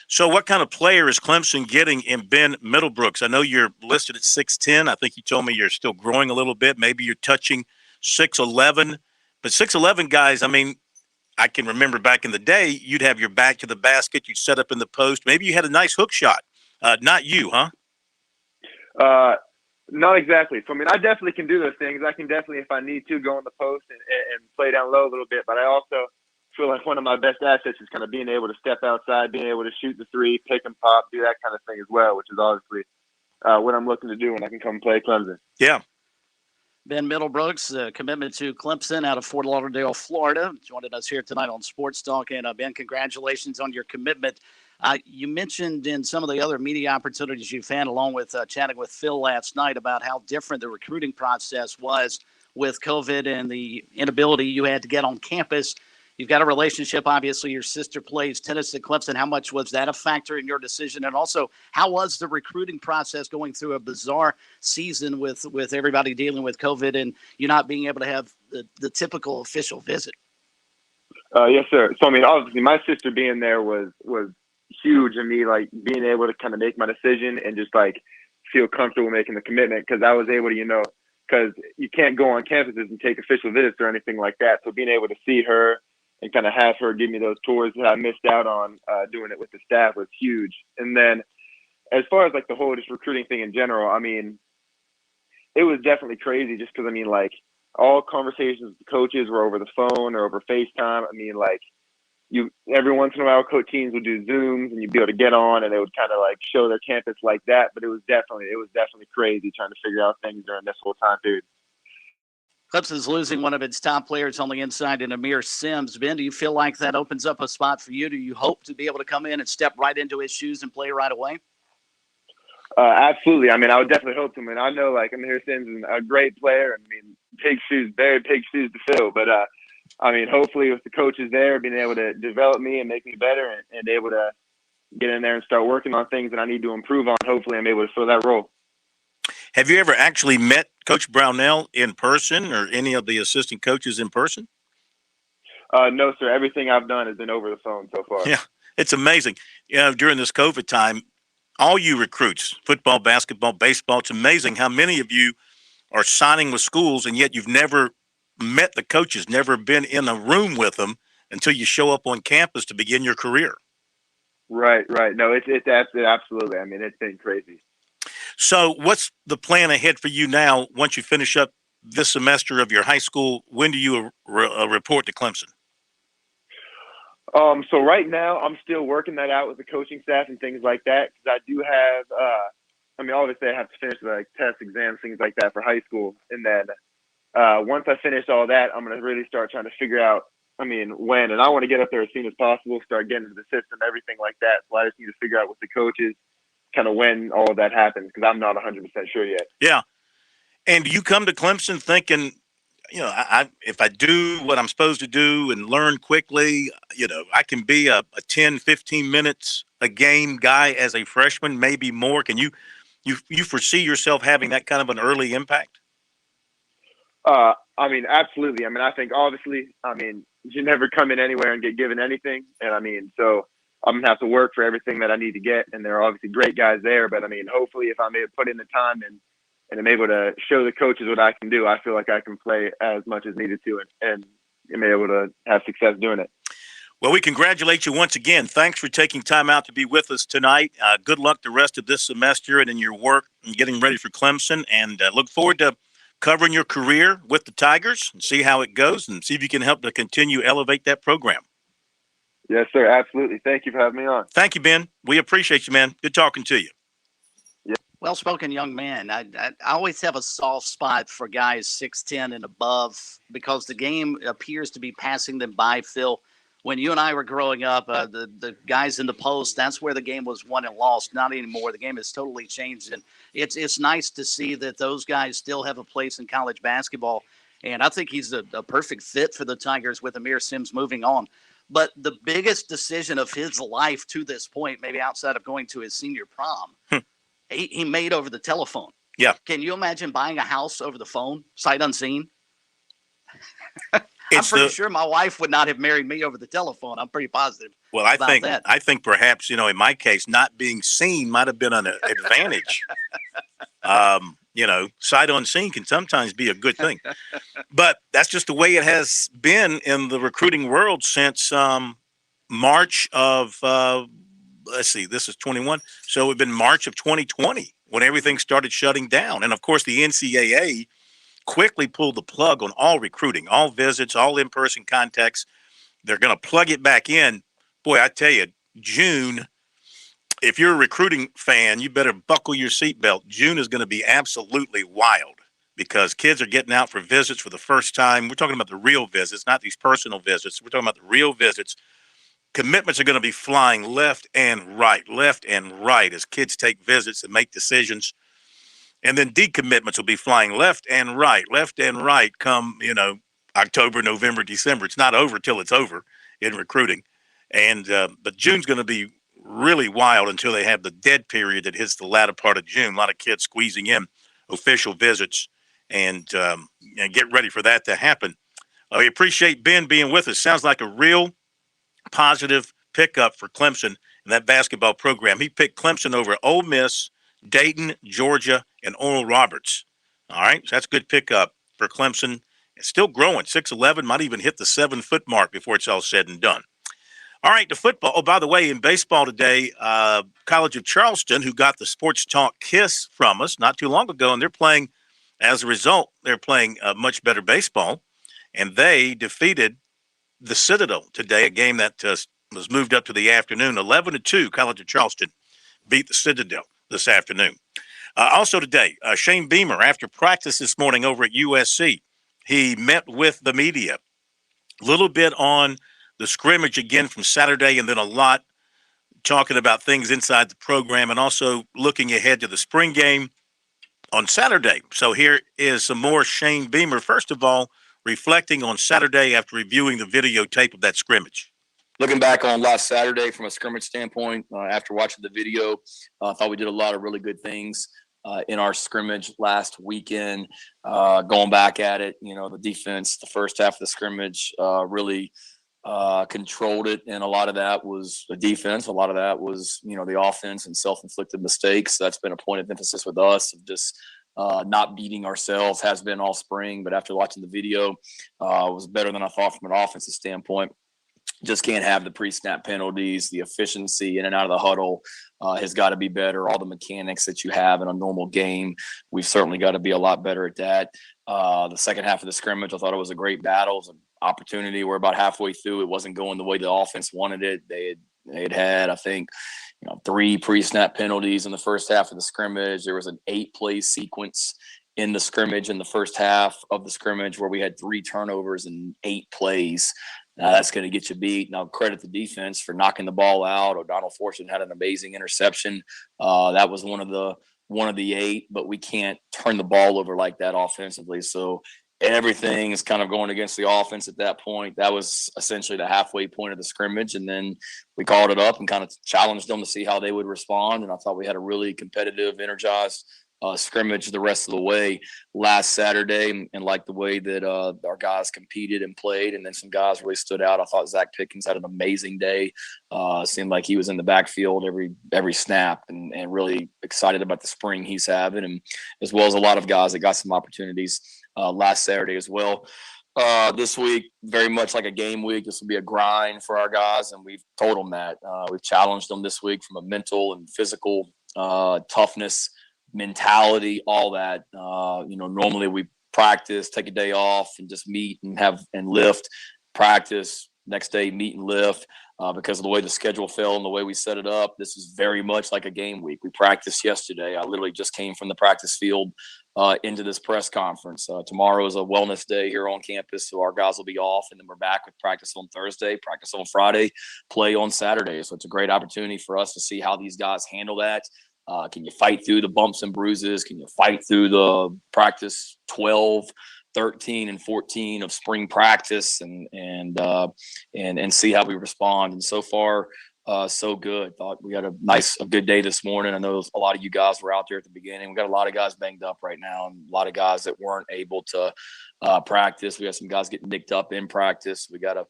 Speaker 2: So what kind of player is Clemson getting in Ben Middlebrooks? I know you're listed at 6'10". I think you told me you're still growing a little bit. Maybe you're touching 6'11", but 6'11" guys, I can remember back in the day, you'd have your back to the basket, you'd set up in the post. Maybe you had a nice hook shot. Not you, huh?
Speaker 20: Not exactly. So, I definitely can do those things. I can definitely, if I need to, go in the post and play down low a little bit. But I also feel like one of my best assets is kind of being able to step outside, being able to shoot the three, pick and pop, do that kind of thing as well, which is obviously what I'm looking to do when I can come play Clemson.
Speaker 2: Yeah.
Speaker 3: Ben Middlebrooks, commitment to Clemson out of Fort Lauderdale, Florida, joining us here tonight on Sports Talk. And Ben, congratulations on your commitment. You mentioned in some of the other media opportunities you've had, along with chatting with Phil last night, about how different the recruiting process was with COVID and the inability you had to get on campus. You've got a relationship. Obviously, your sister plays tennis at Clemson. How much was that a factor in your decision? And also, how was the recruiting process going through a bizarre season with everybody dealing with COVID and you not being able to have the typical official visit?
Speaker 20: Yes, sir. So, obviously, my sister being there was huge in me, being able to kind of make my decision and just, feel comfortable making the commitment because I was able to, because you can't go on campuses and take official visits or anything like that. So being able to see her and kind of have her give me those tours that I missed out on doing it with the staff was huge. And then as far as the whole just recruiting thing in general, it was definitely crazy just because, all conversations with the coaches were over the phone or over FaceTime. Every once in a while, teams would do Zooms and you'd be able to get on and they would kind of show their campus like that. But it was definitely crazy trying to figure out things during this whole time period.
Speaker 3: Clemson's losing one of its top players on the inside in Amir Sims. Ben, do you feel like that opens up a spot for you? Do you hope to be able to come in and step right into his shoes and play right away?
Speaker 20: Absolutely. I mean, I would definitely hope to. I mean, I know like Amir Sims is a great player. I mean, very big shoes to fill. But I mean, hopefully with the coaches there, being able to develop me and make me better, and able to get in there and start working on things that I need to improve on. Hopefully, I'm able to fill that role.
Speaker 2: Have you ever actually met Coach Brownell in person or any of the assistant coaches in person?
Speaker 20: No, sir. Everything I've done has been over the phone so far.
Speaker 2: Yeah, it's amazing. You know, during this COVID time, all you recruits, football, basketball, baseball, it's amazing how many of you are signing with schools, and yet you've never met the coaches, never been in a room with them until you show up on campus to begin your career.
Speaker 20: Right. No, it's absolutely. I mean, it's been crazy.
Speaker 2: So what's the plan ahead for you now once you finish up this semester of your high school? When do you report to Clemson?
Speaker 20: So right now I'm still working that out with the coaching staff and things like that, because I do have, I mean, obviously I have to finish like test exams, things like that for high school. And then once I finish all that, I'm going to really start trying to figure out, I mean, when, and I want to get up there as soon as possible, start getting into the system, everything like that. So I just need to figure out with the coaches kind of when all of that happens, because I'm not 100% sure yet.
Speaker 2: Yeah. And do you come to Clemson thinking, you know, if I do what I'm supposed to do and learn quickly, you know, I can be a 10, 15 minutes a game guy as a freshman, maybe more. Can you foresee yourself having that kind of an early impact?
Speaker 20: I mean, absolutely. I mean, I think obviously, I mean, you never come in anywhere and get given anything. And I mean, so I'm going to have to work for everything that I need to get. And there are obviously great guys there, but I mean, hopefully if I'm able to put in the time and I'm able to show the coaches what I can do, I feel like I can play as much as needed to and be able to have success doing it.
Speaker 2: Well, we congratulate you once again. Thanks for taking time out to be with us tonight. Good luck the rest of this semester and in your work and getting ready for Clemson. And look forward to covering your career with the Tigers and see how it goes and see if you can help to continue elevate that program.
Speaker 20: Yes, sir. Absolutely. Thank you for having me on.
Speaker 2: Thank you, Ben. We appreciate you, man. Good talking to you.
Speaker 20: Yeah.
Speaker 3: Well-spoken young man. I always have a soft spot for guys 6'10" and above because the game appears to be passing them by, Phil. When you and I were growing up, the guys in the post, that's where the game was won and lost. Not anymore. The game has totally changed, and it's nice to see that those guys still have a place in college basketball. And I think he's a perfect fit for the Tigers with Amir Sims moving on. But the biggest decision of his life to this point, maybe outside of going to his senior prom, he made over the telephone.
Speaker 2: Yeah.
Speaker 3: Can you imagine buying a house over the phone, sight unseen? I'm pretty sure my wife would not have married me over the telephone. I'm pretty positive.
Speaker 2: Well, I think perhaps, you know, in my case, not being seen might have been an advantage. You know, sight unseen can sometimes be a good thing. But that's just the way it has been in the recruiting world since March of, let's see, this is 21. So it's been March of 2020 when everything started shutting down. And, of course, the NCAA quickly pulled the plug on all recruiting, all visits, all in-person contacts. They're going to plug it back in. Boy, I tell you, June, if you're a recruiting fan, you better buckle your seatbelt. June is going to be absolutely wild because kids are getting out for visits for the first time. We're talking about the real visits, not these personal visits. We're talking about the real visits. Commitments are going to be flying left and right as kids take visits and make decisions. And then decommitments will be flying left and right come, you know, October, November, December. It's not over till it's over in recruiting. And but June's going to be really wild until they have the dead period that hits the latter part of June. A lot of kids squeezing in official visits and get ready for that to happen. We appreciate Ben being with us. Sounds like a real positive pickup for Clemson and that basketball program. He picked Clemson over Ole Miss, Dayton, Georgia, and Oral Roberts. All right, so that's a good pickup for Clemson. It's still growing, 6'11", might even hit the 7-foot mark before it's all said and done. All right, the football. Oh, by the way, in baseball today, College of Charleston, who got the Sports Talk kiss from us not too long ago, and they're playing, as a result, they're playing much better baseball, and they defeated the Citadel today, a game that was moved up to the afternoon. 11-2, College of Charleston beat the Citadel this afternoon. Also today, Shane Beamer, after practice this morning over at USC, he met with the media. A little bit on the scrimmage again from Saturday, and then a lot talking about things inside the program and also looking ahead to the spring game on Saturday. So here is some more Shane Beamer. First of all, reflecting on Saturday after reviewing the videotape of that scrimmage.
Speaker 21: Looking back on last Saturday from a scrimmage standpoint, after watching the video, I thought we did a lot of really good things in our scrimmage last weekend. Going back at it, the defense, the first half of the scrimmage really controlled it, and a lot of that was the defense. A lot of that was, the offense and self-inflicted mistakes. That's been a point of emphasis with us of just not beating ourselves, has been all spring. But after watching the video, it was better than I thought from an offensive standpoint. Just can't have the pre-snap penalties. The efficiency in and out of the huddle has got to be better. All the mechanics that you have in a normal game, we've certainly got to be a lot better at that. The second half of the scrimmage, I thought it was a great battle. It was an opportunity. We're about halfway through. It wasn't going the way the offense wanted it. They had I think, 3 pre-snap penalties in the first half of the scrimmage. There was an 8-play sequence in the scrimmage in the first half of the scrimmage where we had 3 turnovers and 8 plays. That's going to get you beat. Now, credit the defense for knocking the ball out. O'Donnell Fortune had an amazing interception. That was one of the 8, but we can't turn the ball over like that offensively. So everything is kind of going against the offense at that point. That was essentially the halfway point of the scrimmage. And then we called it up and kind of challenged them to see how they would respond. And I thought we had a really competitive, energized scrimmage the rest of the way last Saturday, and like the way that our guys competed and played, and then some guys really stood out. I thought Zach Pickens had an amazing day. Seemed like he was in the backfield every snap, and really excited about the spring he's having, and as well as a lot of guys that got some opportunities last Saturday as well. This week, very much like a game week. This will be a grind for our guys, and we've told them that. We've challenged them this week from a mental and physical toughness, mentality, all that. Normally we practice, take a day off, and just meet and lift, practice, next day meet and lift. Because of the way the schedule fell and the way we set it up, this is very much like a game week. We practiced yesterday. I literally just came from the practice field into this press conference. Tomorrow is a wellness day here on campus, so our guys will be off, and then we're back with practice on Thursday, practice on Friday, play on Saturday. So it's a great opportunity for us to see how these guys handle that. Can you fight through the bumps and bruises? Can you fight through the practice 12, 13, and 14 of spring practice and see how we respond? And so far, so good. Thought we had a good day this morning. I know a lot of you guys were out there at the beginning. We got a lot of guys banged up right now, and a lot of guys that weren't able to practice. We got some guys getting nicked up in practice. We got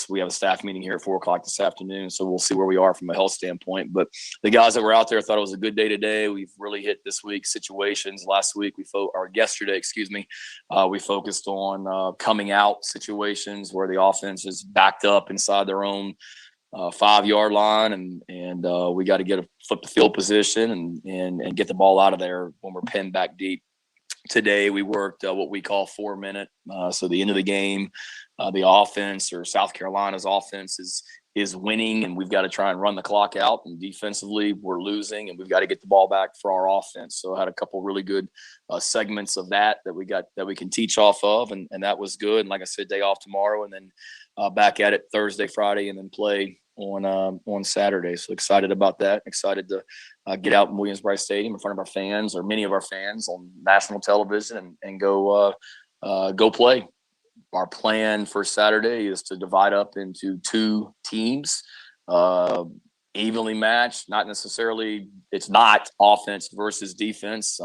Speaker 21: we have a staff meeting here at 4:00 this afternoon, so we'll see where we are from a health standpoint. But the guys that were out there thought it was a good day today. We've really hit this week's situations. Yesterday, we focused on coming out situations where the offense is backed up inside their own 5-yard line, and we got to flip the field position and get the ball out of there when we're pinned back deep. Today we worked what we call 4-minute. So the end of the game, the offense, or South Carolina's offense, is winning, and we've got to try and run the clock out. And defensively, we're losing, and we've got to get the ball back for our offense. So I had a couple really good segments of that we can teach off of, and that was good. And like I said, day off tomorrow, and then back at it Thursday, Friday, and then play on Saturday. So excited about that. Excited to get out in Williams-Brice Stadium in front of our fans, or many of our fans, on national television, and go play. Our plan for Saturday is to divide up into 2 teams, evenly matched. It's not offense versus defense.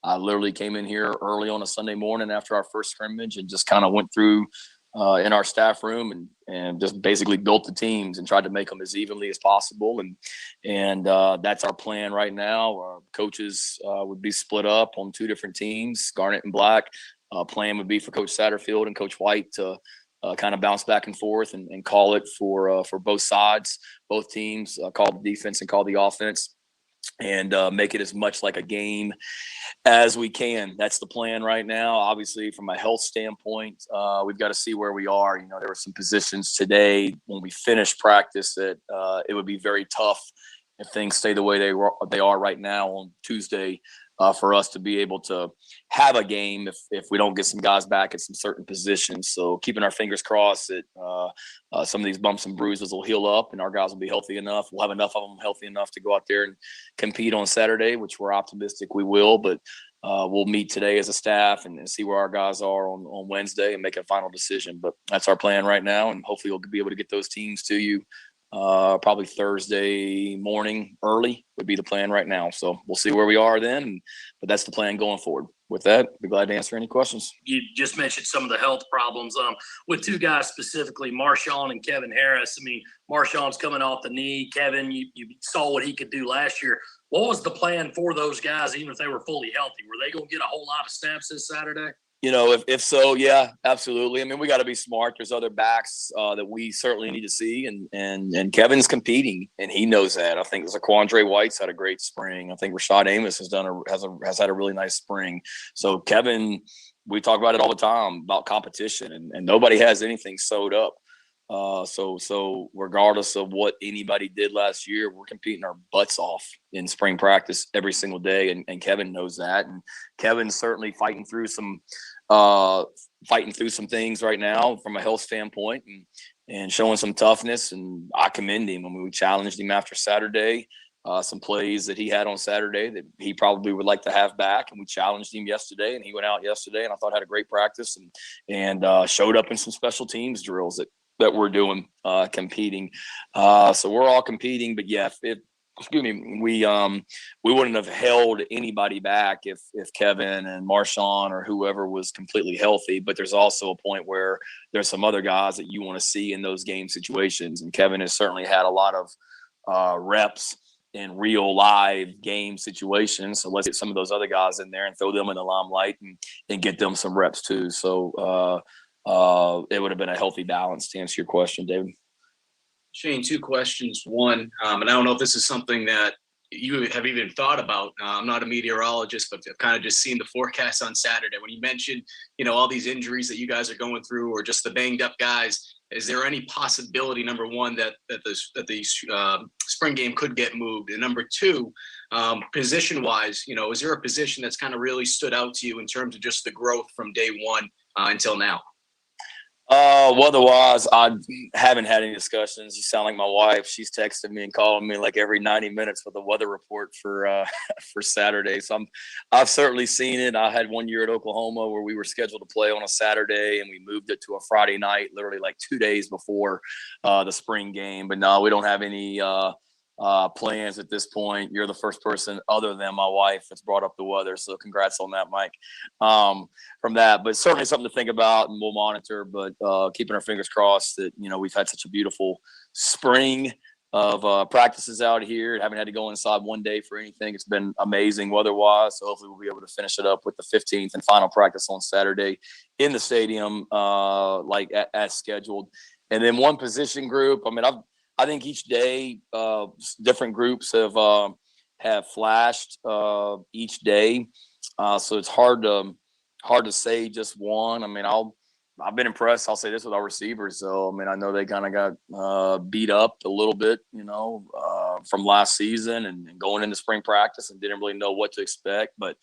Speaker 21: I literally came in here early on a Sunday morning after our first scrimmage and just kind of went through in our staff room and just basically built the teams and tried to make them as evenly as possible. And that's our plan right now. Our coaches would be split up on 2 different teams, Garnet and Black. Plan would be for Coach Satterfield and Coach White to kind of bounce back and forth and call it for both sides, both teams, call the defense and call the offense, and make it as much like a game as we can. That's the plan right now. Obviously, from a health standpoint, we've got to see where we are. There were some positions today when we finished practice that it would be very tough if things stay the way they are right now on Tuesday for us to be able to have a game if we don't get some guys back at some certain positions. So keeping our fingers crossed that some of these bumps and bruises will heal up and our guys will be healthy enough. We'll have enough of them healthy enough to go out there and compete on Saturday, which we're optimistic we will. But we'll meet today as a staff and see where our guys are on Wednesday and make a final decision. But that's our plan right now, and hopefully we'll be able to get those teams to you probably Thursday morning early would be the plan right now. So we'll see where we are then, but that's the plan going forward. With that, be glad to answer any questions.
Speaker 5: You just mentioned some of the health problems with two guys specifically, Marshawn and Kevin Harris. I mean, Marshawn's coming off the knee. Kevin, you saw what he could do last year. What was the plan for those guys, even if they were fully healthy? Were they going to get a whole lot of snaps this Saturday?
Speaker 21: You know, if so, yeah, absolutely. I mean, we got to be smart. There's other backs that we certainly need to see, and Kevin's competing, and he knows that. I think Zaquandre White's had a great spring. I think Rashad Amos has had a really nice spring. So Kevin, we talk about it all the time about competition, and nobody has anything sewed up. So regardless of what anybody did last year, we're competing our butts off in spring practice every single day. And Kevin knows that. And Kevin's certainly fighting through some things right now from a health standpoint and showing some toughness. And I commend him. I mean, we challenged him after Saturday, some plays that he had on Saturday that he probably would like to have back. And we challenged him yesterday, and he went out yesterday and I thought had a great practice and showed up in some special teams drills that we're doing, competing. So we're all competing, but yeah, we wouldn't have held anybody back if Kevin and Marshawn or whoever was completely healthy. But there's also a point where there's some other guys that you want to see in those game situations. And Kevin has certainly had a lot of reps in real live game situations. So let's get some of those other guys in there and throw them in the limelight and get them some reps too. So, it would have been a healthy balance to answer your question, David.
Speaker 22: Shane, two questions. One, and I don't know if this is something that you have even thought about. I'm not a meteorologist, but I've kind of just seen the forecast on Saturday. When you mentioned, all these injuries that you guys are going through or just the banged up guys, is there any possibility, number one, that the spring game could get moved? And number two, position-wise, is there a position that's kind of really stood out to you in terms of just the growth from day one until now?
Speaker 21: Otherwise, I haven't had any discussions. You sound like my wife. She's texting me and calling me like every 90 minutes with a weather report for Saturday. So I've certainly seen it. I had one year at Oklahoma where we were scheduled to play on a Saturday and we moved it to a Friday night, literally like 2 days before the spring game. But no, we don't have any plans at this point. You're the first person other than my wife that's brought up the weather. So congrats on that, Mike, from that. But certainly something to think about and we'll monitor, but keeping our fingers crossed that, we've had such a beautiful spring of practices out here and haven't had to go inside one day for anything. It's been amazing weather-wise. So hopefully we'll be able to finish it up with the 15th and final practice on Saturday in the stadium as scheduled. And then one position group, I think each day different groups have flashed each day, so it's hard to say just one. I've been impressed. I'll say this with our receivers, though. I know they kind of got beat up a little bit, from last season and going into spring practice and didn't really know what to expect. But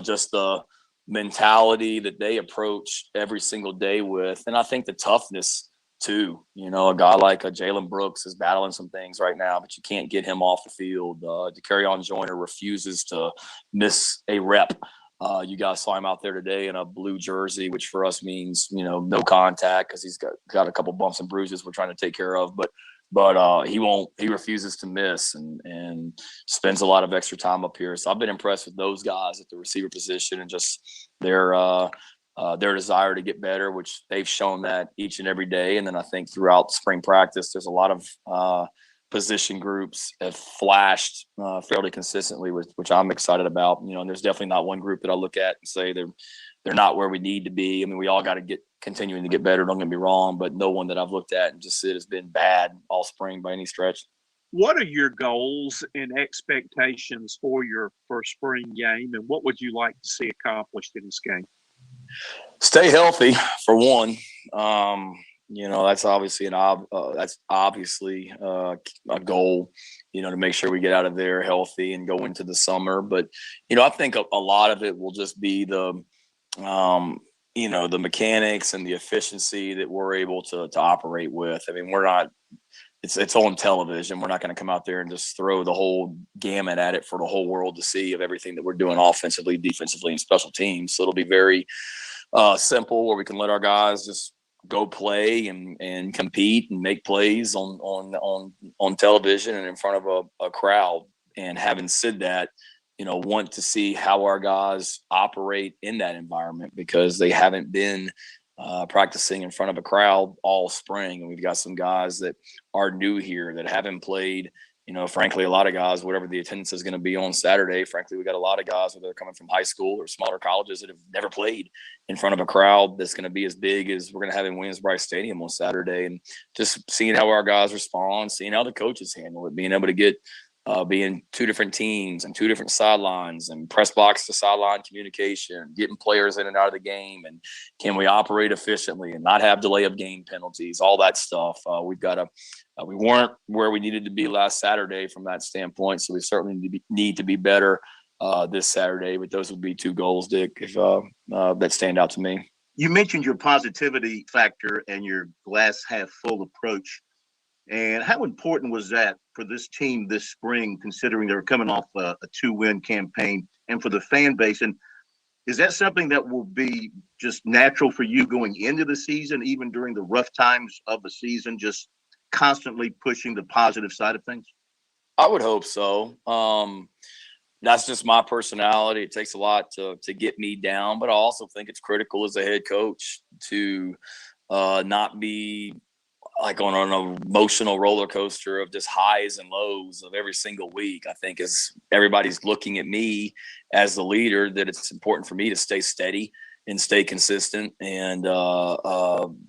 Speaker 21: just the mentality that they approach every single day with, and I think the toughness too. A guy like a Jalen Brooks is battling some things right now, but you can't get him off the field. DeCarrion Joyner refuses to miss a rep. You guys saw him out there today in a blue jersey, which for us means, no contact because he's got a couple bumps and bruises we're trying to take care of. But he refuses to miss and spends a lot of extra time up here. So I've been impressed with those guys at the receiver position and just their desire to get better, which they've shown that each and every day. And then I think throughout spring practice, there's a lot of position groups have flashed fairly consistently, which I'm excited about. And there's definitely not one group that I look at and say they're not where we need to be. We all got to continuing to get better. Don't get me wrong, but no one that I've looked at and just said has been bad all spring by any stretch.
Speaker 23: What are your goals and expectations for your first spring game, and what would you like to see accomplished in this game?
Speaker 21: Stay healthy for one. That's obviously a goal. to make sure we get out of there healthy and go into the summer. But, I think a lot of it will just be the mechanics and the efficiency that we're able to operate with. I mean, we're not, it's on television. We're not going to come out there and just throw the whole gamut at it for the whole world to see of everything that we're doing offensively, defensively, and special teams. So it'll be very simple, where we can let our guys just go play and compete and make plays on television and in front of a crowd. And having said that, want to see how our guys operate in that environment, because they haven't been practicing in front of a crowd all spring. And we've got some guys that are new here that haven't played. Frankly, a lot of guys, whatever the attendance is going to be on Saturday, frankly, we got a lot of guys, whether they're coming from high school or smaller colleges, that have never played in front of a crowd that's going to be as big as we're going to have in Williams-Brice Stadium on Saturday. And just seeing how our guys respond, seeing how the coaches handle it, being able to get being two different teams and two different sidelines and press box to sideline communication, getting players in and out of the game, and can we operate efficiently and not have delay of game penalties, all that stuff. We've got to we weren't where we needed to be last Saturday from that standpoint, so we certainly need to be better this Saturday. But those would be two goals, Dick, if that stand out to me.
Speaker 6: You mentioned your positivity factor and your glass half full approach. And how important was that for this team this spring, considering they were coming off a 2-win campaign, and for the fan base? And is that something that will be just natural for you going into the season, even during the rough times of the season, just constantly pushing the positive side of things?
Speaker 21: I would hope so. That's just my personality. It takes a lot to get me down, but I also think it's critical as a head coach to not be like on an emotional roller coaster of just highs and lows of every single week. I think as everybody's looking at me as the leader, that it's important for me to stay steady and stay consistent, and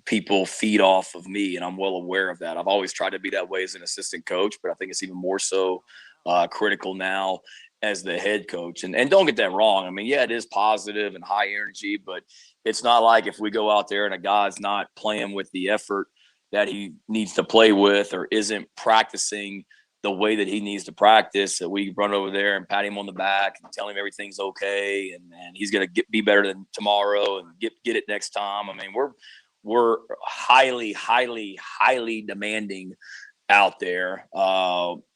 Speaker 21: people feed off of me, and I'm well aware of that. I've always tried to be that way as an assistant coach, but I think it's even more so critical now as the head coach. And don't get that wrong. I mean, yeah, it is positive and high energy, but it's not like if we go out there and a guy's not playing with the effort that he needs to play with, or isn't practicing the way that he needs to practice, that we run over there and pat him on the back and tell him everything's okay and he's going to be better than tomorrow and get it next time. I mean, we're highly, highly, highly demanding out there.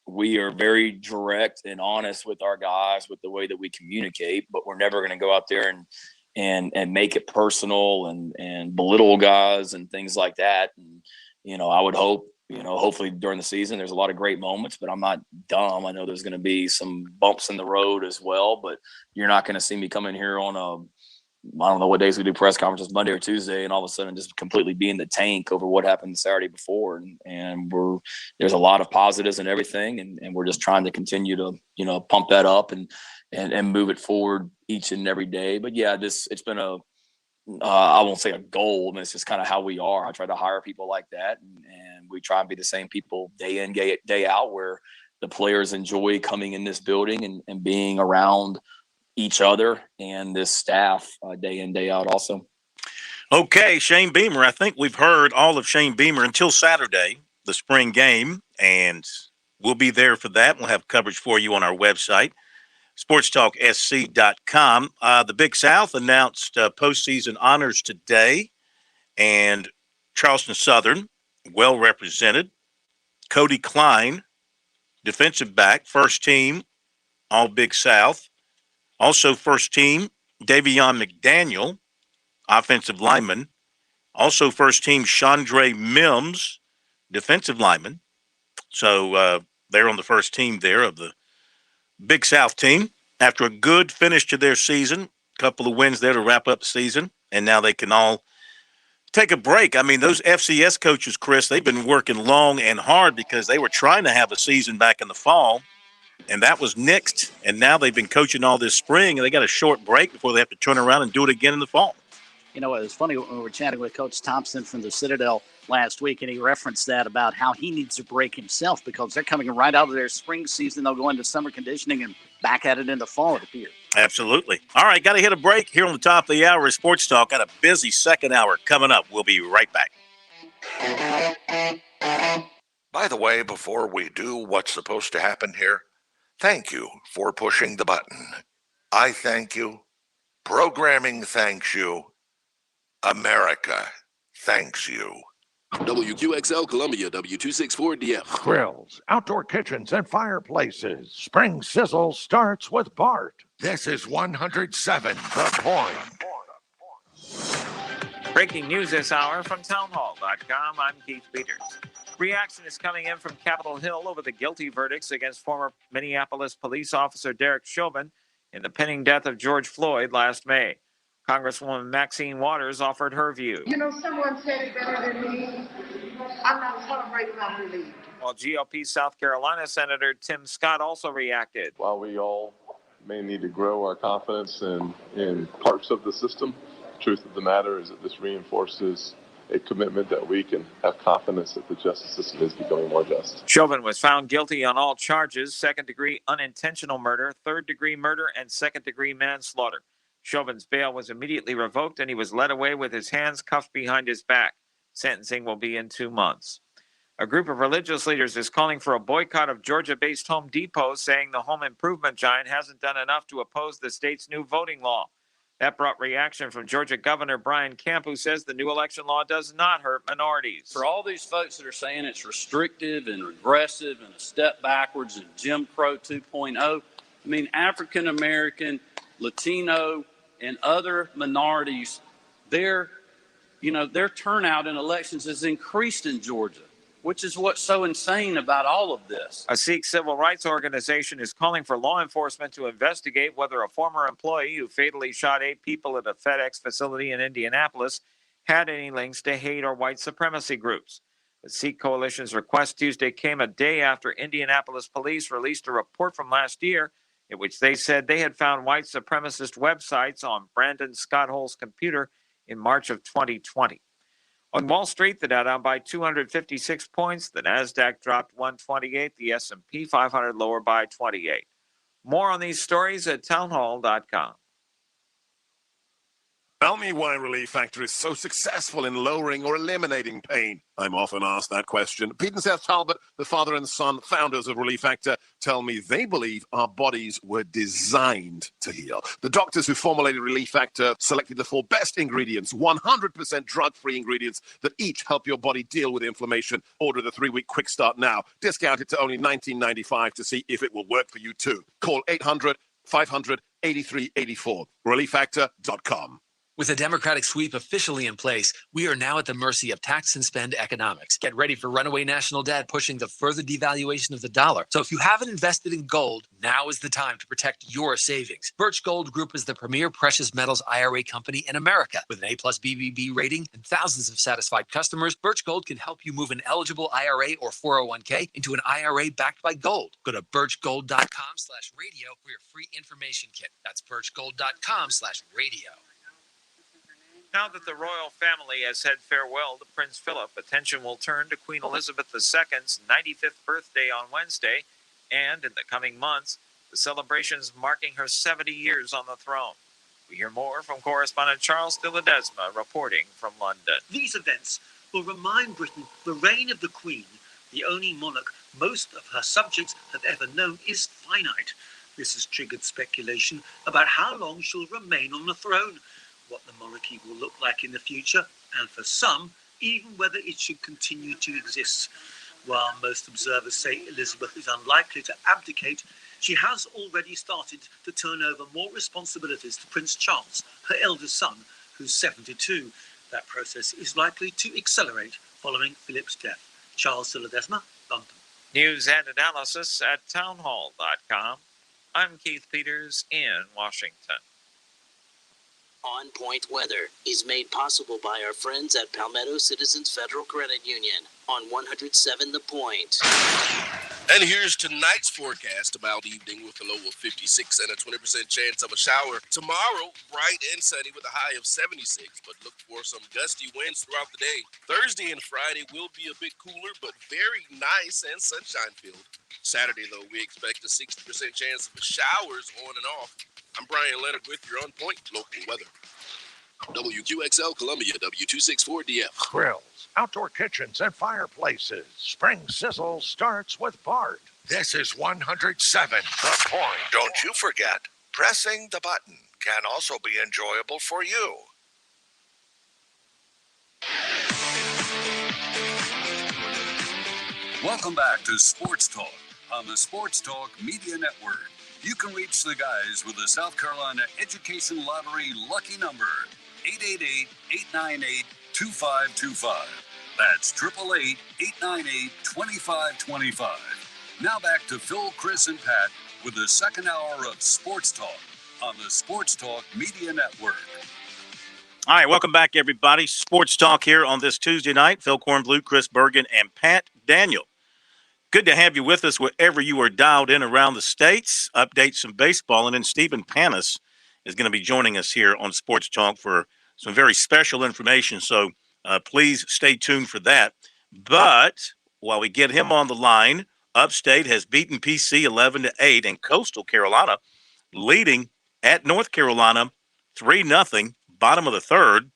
Speaker 21: We are very direct and honest with our guys with the way that we communicate, but we're never going to go out there and make it personal and belittle guys and things like that. And, I would hope, hopefully during the season, there's a lot of great moments, but I'm not dumb. I know there's going to be some bumps in the road as well, but you're not going to see me come in here on I don't know what days we do press conferences, Monday or Tuesday, and all of a sudden just completely be in the tank over what happened the Saturday before. And there's a lot of positives and everything. And we're just trying to continue to, pump that up and move it forward each and every day. But yeah, it's been I won't say a goal, but it's just kind of how we are. I try to hire people like that, and we try and be the same people day in, day out, where the players enjoy coming in this building and being around each other and this staff day in, day out also.
Speaker 2: Okay, Shane Beamer. I think we've heard all of Shane Beamer until Saturday, the spring game, and we'll be there for that. We'll have coverage for you on our website, SportsTalkSC.com. The Big South announced postseason honors today, and Charleston Southern, well represented. Cody Klein, defensive back, first team, all Big South. Also first team, Davion McDaniel, offensive lineman. Also first team, Chandre Mims, defensive lineman. So they're on the first team there of the Big South team. After a good finish to their season, a couple of wins there to wrap up the season, and now they can all take a break. I mean, those FCS coaches, Chris, they've been working long and hard because they were trying to have a season back in the fall, and that was nixed. And now they've been coaching all this spring, and they got a short break before they have to turn around and do it again in the fall.
Speaker 3: It was funny when we were chatting with Coach Thompson from the Citadel last week, and he referenced that about how he needs a break himself because they're coming right out of their spring season. They'll go into summer conditioning and back at it in the fall, it appears.
Speaker 2: Absolutely. All right, got to hit a break here on the top of the hour of Sports Talk. Got a busy second hour coming up. We'll be right back.
Speaker 7: By the way, before we do what's supposed to happen here, thank you for pushing the button. I thank you. Programming thanks you. America thanks you.
Speaker 9: WQXL Columbia, W264DF.
Speaker 7: Grills, outdoor kitchens, and fireplaces. Spring Sizzle starts with Bart. This is 107 The Point.
Speaker 14: Breaking news this hour from townhall.com. I'm Keith Peters. Reaction is coming in from Capitol Hill over the guilty verdicts against former Minneapolis police officer Derek Chauvin in the pending death of George Floyd last May. Congresswoman Maxine Waters offered her view.
Speaker 10: You know, someone said it better than me. I'm not celebrating, I'm relieved.
Speaker 14: While GOP South Carolina Senator Tim Scott also reacted.
Speaker 24: While we all may need to grow our confidence in parts of the system, the truth of the matter is that this reinforces a commitment that we can have confidence that the justice system is becoming more just.
Speaker 14: Chauvin was found guilty on all charges: second-degree unintentional murder, third-degree murder, and second-degree manslaughter. Chauvin's bail was immediately revoked, and he was led away with his hands cuffed behind his back. Sentencing will be in 2 months. A group of religious leaders is calling for a boycott of Georgia-based Home Depot, saying the home improvement giant hasn't done enough to oppose the state's new voting law. That brought reaction from Georgia Governor Brian Kemp, who says the new election law does not hurt minorities.
Speaker 25: For all these folks that are saying it's restrictive and regressive and a step backwards and Jim Crow 2.0, I mean, African American, Latino, and other minorities, their turnout in elections has increased in Georgia, which is what's so insane about all of this.
Speaker 14: A Sikh civil rights organization is calling for law enforcement to investigate whether a former employee who fatally shot 8 people at a FedEx facility in Indianapolis had any links to hate or white supremacy groups. The Sikh Coalition's request Tuesday came a day after Indianapolis police released a report from last year in which they said they had found white supremacist websites on Brandon Scott Hull's computer in March of 2020. On Wall Street, the Dow down by 256 points. The Nasdaq dropped 128. The S&P 500 lower by 28. More on these stories at townhall.com.
Speaker 26: Tell me why Relief Factor is so successful in lowering or eliminating pain. I'm often asked that question. Pete and Seth Talbot, the father and son founders of Relief Factor, tell me they believe our bodies were designed to heal. The doctors who formulated Relief Factor selected the 4 best ingredients, 100% drug-free ingredients that each help your body deal with inflammation. Order the 3-week quick start now. Discount it to only $19.95 to see if it will work for you too. Call 800-500-8384. ReliefFactor.com.
Speaker 27: With a Democratic sweep officially in place, we are now at the mercy of tax and spend economics. Get ready for runaway national debt pushing the further devaluation of the dollar. So if you haven't invested in gold, now is the time to protect your savings. Birch Gold Group is the premier precious metals IRA company in America. With an A+ BBB rating and thousands of satisfied customers, Birch Gold can help you move an eligible IRA or 401k into an IRA backed by gold. Go to birchgold.com/radio for your free information kit. That's birchgold.com/radio.
Speaker 14: Now that the royal family has said farewell to Prince Philip, attention will turn to Queen Elizabeth II's 95th birthday on Wednesday, and in the coming months, the celebrations marking her 70 years on the throne. We hear more from correspondent Charles de Ledesma reporting from London.
Speaker 28: These events will remind Britain the reign of the Queen, the only monarch most of her subjects have ever known, is finite. This has triggered speculation about how long she'll remain on the throne, what the monarchy will look like in the future, and for some, even whether it should continue to exist. While most observers say Elizabeth is unlikely to abdicate, she has already started to turn over more responsibilities to Prince Charles, her eldest son, who's 72. That process is likely to accelerate following Philip's death. Charles de Ledesma, London.
Speaker 14: News and analysis at townhall.com. I'm Keith Peters in Washington.
Speaker 12: On Point Weather is made possible by our friends at Palmetto Citizens Federal Credit Union on 107 The Point.
Speaker 9: And here's tonight's forecast. A mild evening with a low of 56 and a 20% chance of a shower. Tomorrow, bright and sunny with a high of 76, but look for some gusty winds throughout the day. Thursday and Friday will be a bit cooler, but very nice and sunshine-filled. Saturday, though, we expect a 60% chance of showers on and off. I'm Brian Leonard with your On Point local weather. WQXL Columbia, W264DF.
Speaker 7: Grills, outdoor kitchens, and fireplaces. Spring Sizzle starts with Bart. This is 107 The Point. Don't you forget, pressing the button can also be enjoyable for you.
Speaker 1: Welcome back to Sports Talk on the Sports Talk Media Network. You can reach the guys with the South Carolina Education Lottery lucky number, 888-898-2525. That's 888-898-2525. Now back to Phil, Chris, and Pat with the second hour of Sports Talk on the Sports Talk Media Network.
Speaker 2: All right, welcome back, everybody. Sports Talk here on this Tuesday night. Phil Kornblut, Chris Bergen, and Pat Daniel. Good to have you with us wherever you are dialed in around the states. Updates some baseball, and then Stephen Panis is going to be joining us here on Sports Talk for some very special information. So please stay tuned for that. But while we get him on the line, Upstate has beaten PC 11-8, and Coastal Carolina leading at North Carolina 3-0, bottom of the third.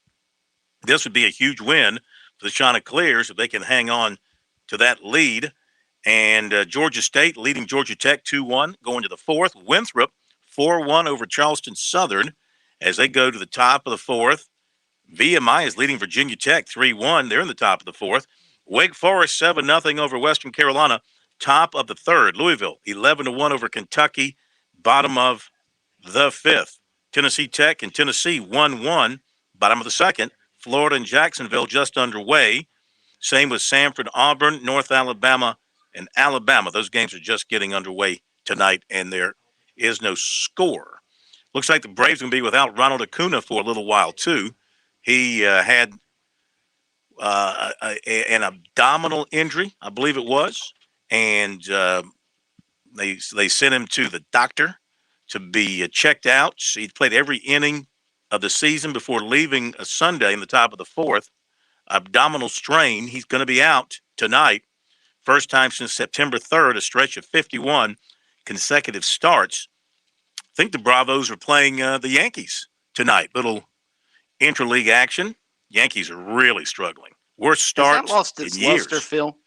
Speaker 2: This would be a huge win for the Chanticleers if they can hang on to that lead. And Georgia State leading Georgia Tech 2-1, going to the fourth. Winthrop 4-1 over Charleston Southern as they go to the top of the fourth. VMI is leading Virginia Tech 3-1. They're in the top of the fourth. Wake Forest 7-0 over Western Carolina, top of the third. Louisville 11-1 over Kentucky, bottom of the fifth. Tennessee Tech and Tennessee 1-1, bottom of the second. Florida and Jacksonville just underway. Same with Samford, Auburn, North Alabama, and Alabama. Those games are just getting underway tonight, and there is no score. Looks like the Braves are going to be without Ronald Acuna for a little while, too. He had an abdominal injury, I believe it was, and they sent him to the doctor to be checked out. He played every inning of the season before leaving a Sunday in the top of the fourth. Abdominal strain. He's going to be out tonight. First time since September 3rd, a stretch of 51 consecutive starts. I think the Bravos are playing the Yankees tonight. Little interleague action. Yankees are really struggling. Worst start
Speaker 3: Has that lost its
Speaker 2: in years.
Speaker 3: luster, Phil?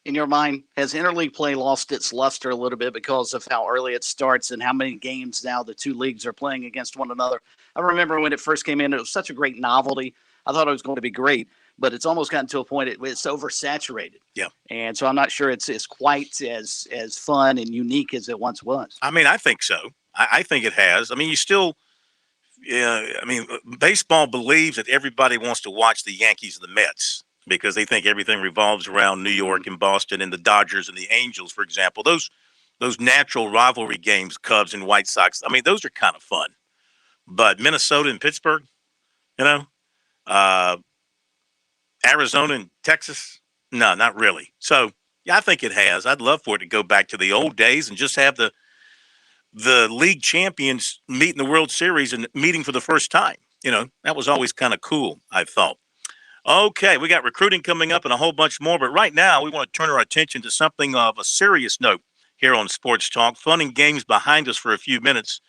Speaker 3: In your mind, has interleague play lost its luster a little bit because of how early it starts and how many games now the two leagues are playing against one another? I remember when it first came in, it was such a great novelty. I thought it was going to be great, but it's almost gotten to a point it's oversaturated.
Speaker 2: Yeah.
Speaker 3: And so I'm not sure it's quite as fun and unique as it once was.
Speaker 2: I mean, I think so. I think it has. I mean, baseball believes that everybody wants to watch the Yankees and the Mets because they think everything revolves around New York and Boston and the Dodgers and the Angels, for example. Those natural rivalry games, Cubs and White Sox, I mean, those are kind of fun. But Minnesota and Pittsburgh, Arizona and Texas, no, not really. So, yeah, I think it has. I'd love for it to go back to the old days and just have the league champions meet in the World Series and meeting for the first time. That was always kind of cool, I thought. Okay, we got recruiting coming up and a whole bunch more, but right now we want to turn our attention to something of a serious note here on Sports Talk. Fun and games behind us for a few minutes,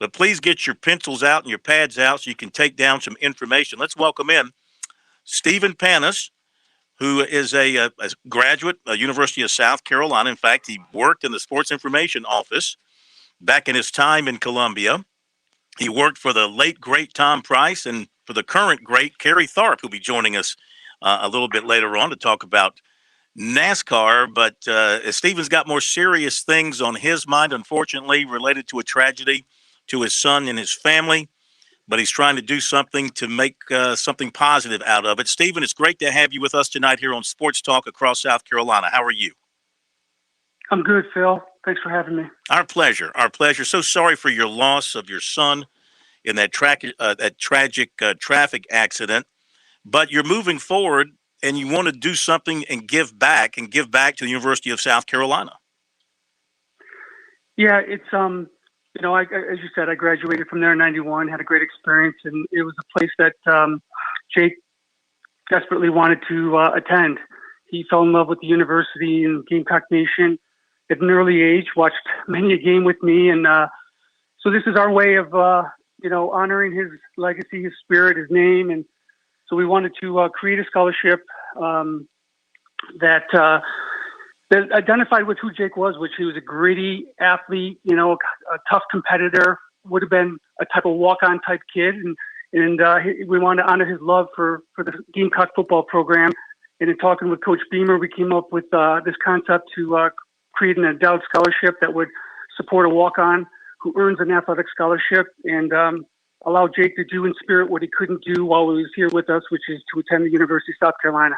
Speaker 2: but please get your pencils out and your pads out so you can take down some information. Let's welcome in Stephen Panis, who is a graduate of University of South Carolina. In fact, he worked in the sports information office back in his time in Columbia. He worked for the late, great Tom Price and for the current great Kerry Tharp, who'll be joining us a little bit later on to talk about NASCAR. But Stephen's got more serious things on his mind, unfortunately, related to a tragedy to his son and his family. But he's trying to do something to make something positive out of it. Stephen, it's great to have you with us tonight here on Sports Talk across South Carolina. How are you?
Speaker 4: I'm good, Phil. Thanks for having me.
Speaker 2: Our pleasure. Our pleasure. So sorry for your loss of your son in that tragic traffic accident. But you're moving forward, and you want to do something and give back to the University of South Carolina.
Speaker 4: Yeah, it's as you said, I graduated from there in '91, had a great experience, and it was a place that Jake desperately wanted to attend. He fell in love with the university and Gamecock Nation at an early age, watched many a game with me, and so this is our way of honoring his legacy, his spirit, his name. And so we wanted to create a scholarship that identified with who Jake was, which he was a gritty athlete, a tough competitor, would have been a type of walk-on type kid. And we wanted to honor his love for the Gamecock football program. And in talking with Coach Beamer, we came up with this concept to create an endowed scholarship that would support a walk-on who earns an athletic scholarship and allow Jake to do in spirit what he couldn't do while he was here with us, which is to attend the University of South Carolina.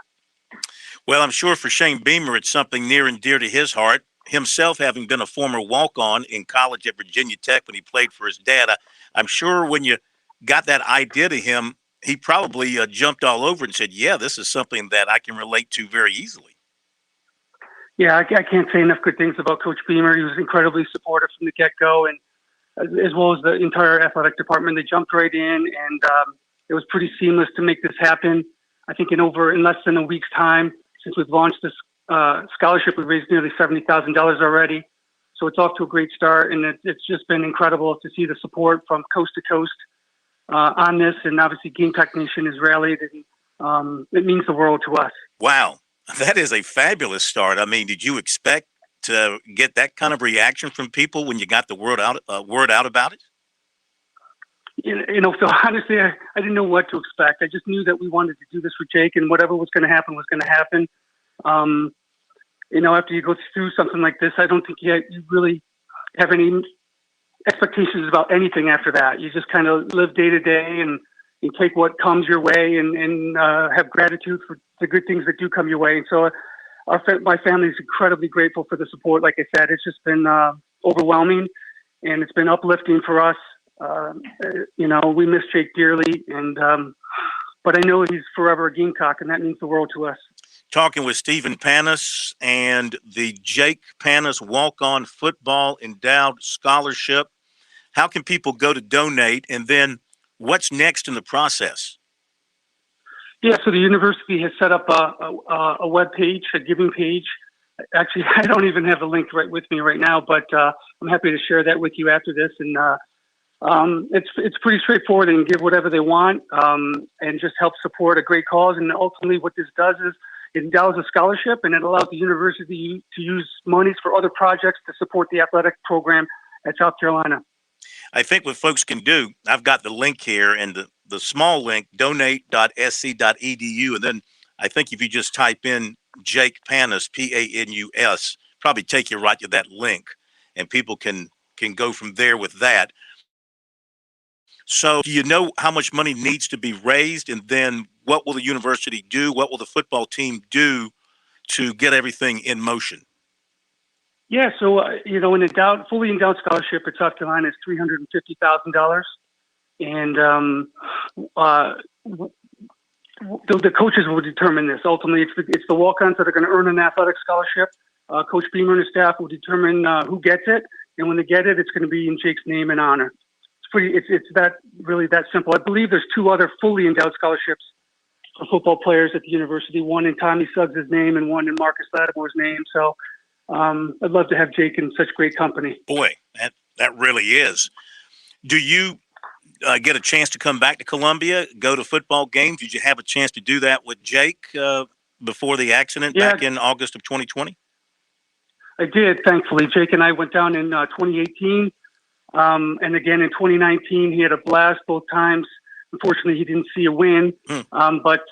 Speaker 2: Well, I'm sure for Shane Beamer, it's something near and dear to his heart. Himself having been a former walk-on in college at Virginia Tech when he played for his dad, I'm sure when you got that idea to him, he probably jumped all over and said, yeah, this is something that I can relate to very easily.
Speaker 4: Yeah, I can't say enough good things about Coach Beamer. He was incredibly supportive from the get-go, and as well as the entire athletic department. They jumped right in, and it was pretty seamless to make this happen. I think in less than a week's time, since we've launched this scholarship, we've raised nearly $70,000 already. So it's off to a great start, and it's just been incredible to see the support from coast to coast on this. And obviously, Gamecock Nation has rallied, and it means the world to us.
Speaker 2: Wow, that is a fabulous start. I mean, did you expect to get that kind of reaction from people when you got the word out about it?
Speaker 4: So honestly, I didn't know what to expect. I just knew that we wanted to do this for Jake, and whatever was going to happen was going to happen. After you go through something like this, I don't think you really have any expectations about anything after that. You just kind of live day to day and you take what comes your way and have gratitude for the good things that do come your way. And so my family is incredibly grateful for the support. Like I said, it's just been overwhelming, and it's been uplifting for us. We miss Jake dearly, but I know he's forever a Gamecock, and that means the world to us.
Speaker 2: Talking with Stephen Panis and the Jake Panis Walk-On Football Endowed Scholarship. How can people go to donate, and then what's next in the process?
Speaker 4: Yeah, so the university has set up a web page, a giving page. Actually, I don't even have the link right with me right now, but I'm happy to share that with you after this. And it's pretty straightforward. They can give whatever they want and just help support a great cause. And ultimately what this does is it endows a scholarship, and it allows the university to use monies for other projects to support the athletic program at South Carolina.
Speaker 2: I think what folks can do, I've got the link here, and the small link, donate.sc.edu. And then I think if you just type in Jake Panis, P-A-N-U-S, probably take you right to that link, and people can go from there with that. So do you know how much money needs to be raised, and then what will the university do? What will the football team do to get everything in motion?
Speaker 4: Yeah, so an fully endowed scholarship at South Carolina is $350,000, and the coaches will determine this. Ultimately, it's the walk-ons that are going to earn an athletic scholarship. Coach Beamer and his staff will determine who gets it, and when they get it, it's going to be in Jake's name and honor. It's that simple. I believe there's two other fully endowed scholarships for football players at the university, one in Tommy Suggs' name and one in Marcus Lattimore's name. So I'd love to have Jake in such great company.
Speaker 2: Boy, that really is. Do you get a chance to come back to Columbia, go to football games? Did you have a chance to do that with Jake before the accident back in August of 2020?
Speaker 4: I did, thankfully. Jake and I went down in 2018. And again, in 2019, he had a blast both times. Unfortunately, he didn't see a win, but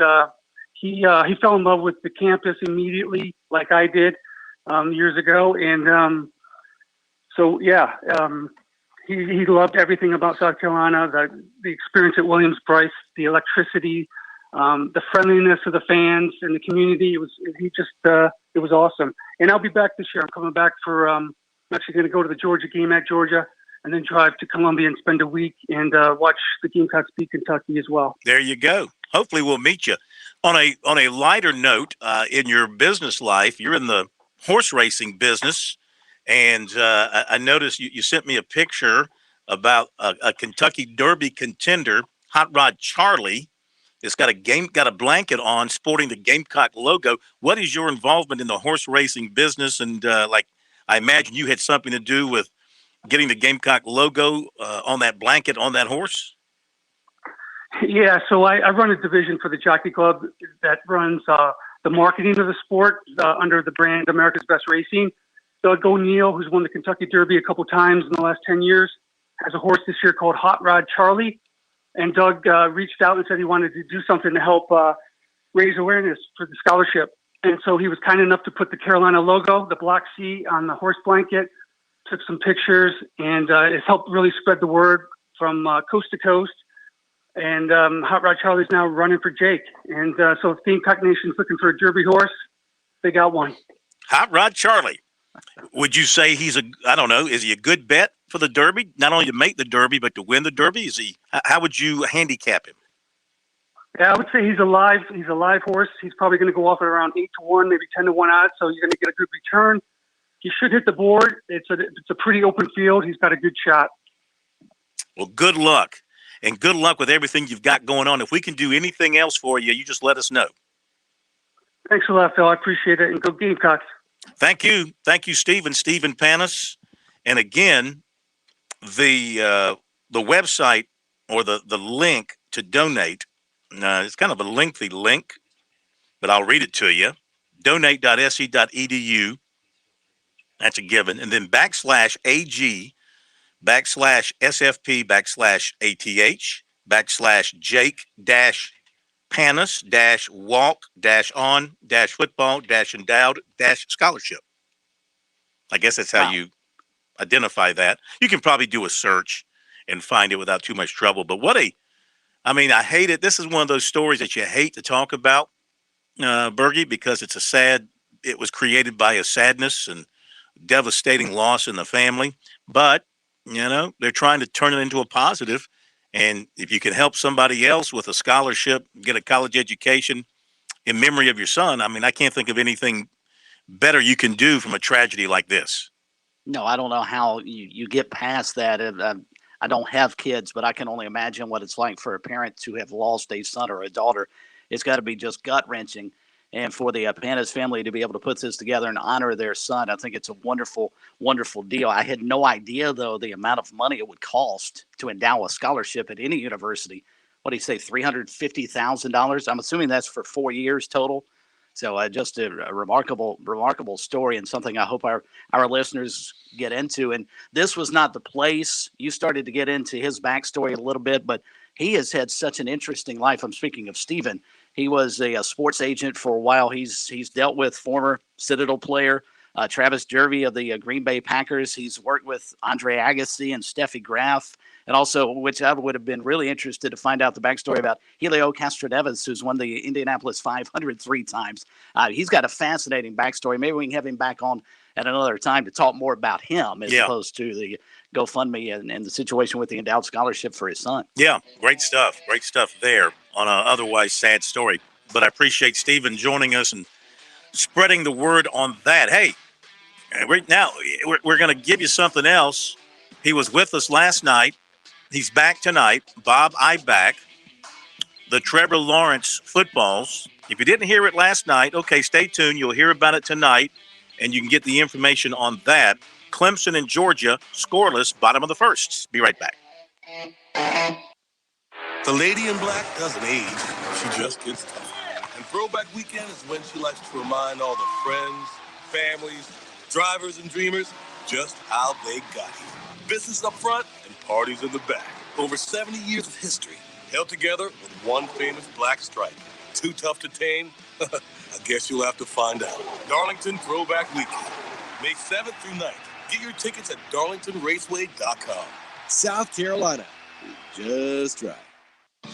Speaker 4: he fell in love with the campus immediately, like I did years ago. And he loved everything about South Carolina, the experience at Williams-Brice, the electricity, the friendliness of the fans and the community. It was awesome. And I'll be back this year. I'm coming back I'm actually going to go to the Georgia game at Georgia, and then drive to Columbia and spend a week and watch the Gamecocks beat Kentucky as well.
Speaker 2: There you go. Hopefully we'll meet you. On a lighter note, in your business life, you're in the horse racing business, and I noticed you sent me a picture about a Kentucky Derby contender, Hot Rod Charlie. It's got a blanket on sporting the Gamecock logo. What is your involvement in the horse racing business? And I imagine you had something to do with getting the Gamecock logo on that blanket on that horse?
Speaker 4: Yeah, so I run a division for the Jockey Club that runs the marketing of the sport under the brand America's Best Racing. Doug O'Neill, who's won the Kentucky Derby a couple times in the last 10 years, has a horse this year called Hot Rod Charlie. And Doug reached out and said he wanted to do something to help raise awareness for the scholarship. And so he was kind enough to put the Carolina logo, the Block C, on the horse blanket, took some pictures, and it's helped really spread the word from coast to coast. And Hot Rod Charlie's now running for Jake. And so if Gamecock Nation's looking for a Derby horse, they got one.
Speaker 2: Hot Rod Charlie. Would you say he's is he a good bet for the Derby? Not only to make the Derby, but to win the Derby? How would you handicap him?
Speaker 4: Yeah, I would say he's a live horse. He's probably going to go off at around 8-1, maybe 10-1 odds. So you're going to get a good return. He should hit the board. It's a pretty open field. He's got a good shot.
Speaker 2: Well, good luck. And good luck with everything you've got going on. If we can do anything else for you, you just let us know.
Speaker 4: Thanks a lot, Phil. I appreciate it. And go Gamecocks.
Speaker 2: Thank you. Thank you, Stephen Panis. And again, the website or the link to donate, it's kind of a lengthy link, but I'll read it to you. Donate.sc.edu. That's a given. And then /AG /SFP /ATH /Jake -Panis -Walk -On -Football -Endowed -Scholarship. I guess that's how you identify that. You can probably do a search and find it without too much trouble. But I hate it. This is one of those stories that you hate to talk about, Bergie, because it was created by a sadness and devastating loss in the family. But they're trying to turn it into a positive. And if you can help somebody else with a scholarship, get a college education in memory of your son, I can't think of anything better you can do from a tragedy like this.
Speaker 3: No, I don't know how you get past that. I don't have kids, but I can only imagine what it's like for a parent to have lost a son or a daughter. It's got to be just gut-wrenching. And for the Panis family to be able to put this together and honor their son, I think it's a wonderful, wonderful deal. I had no idea, though, the amount of money it would cost to endow a scholarship at any university. What do you say, $350,000? I'm assuming that's for 4 years total. So just a remarkable, remarkable story, and something I hope our listeners get into. And this was not the place. You started to get into his backstory a little bit, but he has had such an interesting life. I'm speaking of Stephen. He was a sports agent for a while. He's dealt with former Citadel player Travis Jervey of the Green Bay Packers. He's worked with Andre Agassi and Steffi Graf, and also, which I would have been really interested to find out the backstory about Helio Castroneves, who's won the Indianapolis 500 3 times. He's got a fascinating backstory. Maybe we can have him back on at another time to talk more about him as opposed to the GoFundMe and the situation with the endowed scholarship for his son.
Speaker 2: Yeah, great stuff. Great stuff there on an otherwise sad story. But I appreciate Stephen joining us and spreading the word on that. Hey, we're going to give you something else. He was with us last night. He's back tonight. Bob Iback, the Trevor Lawrence footballs. If you didn't hear it last night, okay, stay tuned. You'll hear about it tonight, and you can get the information on that. Clemson and Georgia, scoreless, bottom of the first. Be right back.
Speaker 8: The lady in black doesn't age. She just gets tougher. And Throwback Weekend is when she likes to remind all the friends, families, drivers, and dreamers just how they got here. Business up front and parties in the back. Over 70 years of history held together with one famous black stripe. Too tough to tame? I guess you'll have to find out. Darlington Throwback Weekend, May 7th through 9th. Get your tickets at darlingtonraceway.com.
Speaker 11: South Carolina, just right.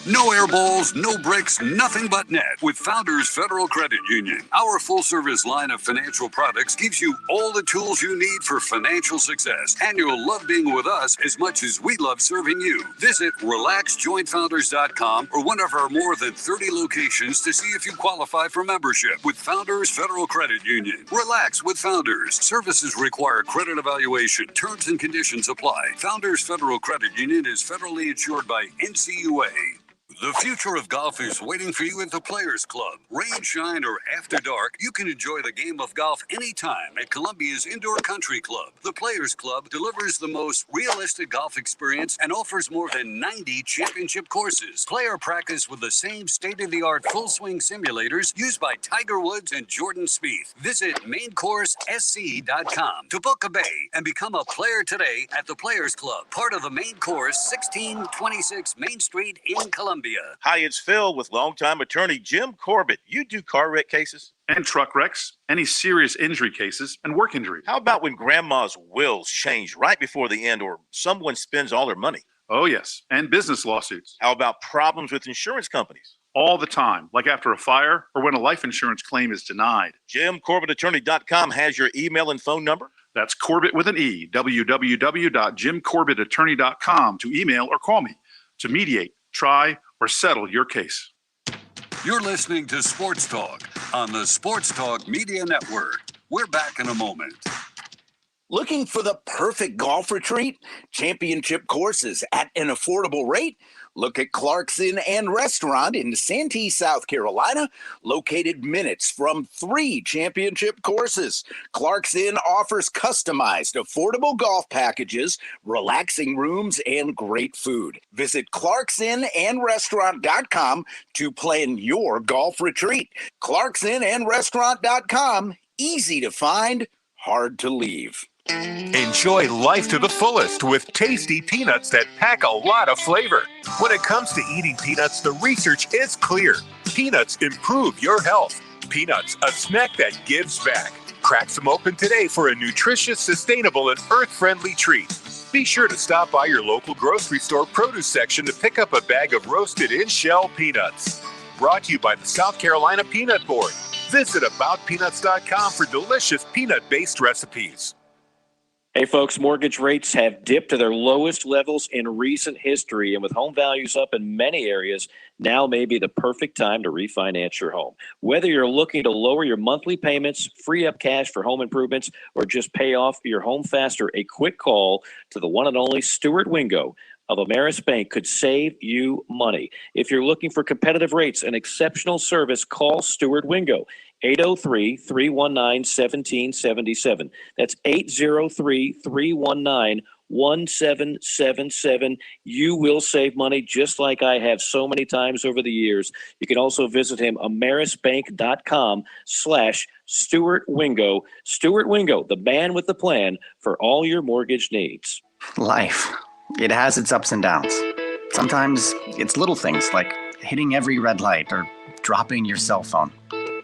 Speaker 1: No air balls, no bricks, nothing but net with Founders Federal Credit Union. Our full-service line of financial products gives you all the tools you need for financial success. And you'll love being with us as much as we love serving you. Visit relaxjoinfounders.com or one of our more than 30 locations to see if you qualify for membership with Founders Federal Credit Union. Relax with Founders. Services require credit evaluation. Terms and conditions apply. Founders Federal Credit Union is federally insured by NCUA. The future of golf is waiting for you at the Players Club. Rain, shine, or after dark, you can enjoy the game of golf anytime at Columbia's Indoor Country Club. The Players Club delivers the most realistic golf experience and offers more than 90 championship courses. Player practice with the same state-of-the-art full-swing simulators used by Tiger Woods and Jordan Spieth. Visit MainCourseSC.com to book a bay and become a player today at the Players Club, part of the Main Course, 1626 Main Street in Columbia.
Speaker 2: Hi, it's Phil with longtime attorney Jim Corbett. You do car wreck cases?
Speaker 5: And truck wrecks, any serious injury cases, and work injuries.
Speaker 2: How about when grandma's wills change right before the end or someone spends all their money?
Speaker 5: Oh, yes, and business lawsuits.
Speaker 2: How about problems with insurance companies?
Speaker 5: All the time, like after a fire or when a life insurance claim is denied.
Speaker 2: JimCorbettAttorney.com has your email and phone number?
Speaker 5: That's Corbett with an E, www.JimCorbettAttorney.com to email or call me to mediate, try, or settle your case.
Speaker 1: You're listening to Sports Talk on the Sports Talk Media Network. We're back in a moment.
Speaker 13: Looking for the perfect golf retreat? Championship courses at an affordable rate? Look at Clarkson and Restaurant in Santee, South Carolina, located minutes from 3 championship courses. Clarkson offers customized, affordable golf packages, relaxing rooms, and great food. Visit ClarksonandRestaurant.com to plan your golf retreat. ClarksonandRestaurant.com, easy to find, hard to leave.
Speaker 15: Enjoy life to the fullest with tasty peanuts that pack a lot of flavor. When it comes to eating peanuts, the research is clear. Peanuts improve your health. Peanuts, a snack that gives back. Crack some open today for a nutritious, sustainable, and earth-friendly treat. Be sure to stop by your local grocery store produce section to pick up a bag of roasted in-shell peanuts. Brought to you by the South Carolina Peanut Board. Visit aboutpeanuts.com for delicious peanut-based recipes.
Speaker 16: Hey, folks, mortgage rates have dipped to their lowest levels in recent history, and with home values up in many areas, now may be the perfect time to refinance your home. Whether you're looking to lower your monthly payments, free up cash for home improvements, or just pay off your home faster, a quick call to the one and only Stuart Wingo of Ameris Bank could save you money. If you're looking for competitive rates and exceptional service, call Stuart Wingo. 803-319-1777. That's 803-319-1777. You will save money just like I have so many times over the years. You can also visit him, amerisbank.com/Stuart Wingo. Stuart Wingo, the man with the plan for all your mortgage needs.
Speaker 17: Life. It has its ups and downs. Sometimes it's little things like hitting every red light or dropping your cell phone.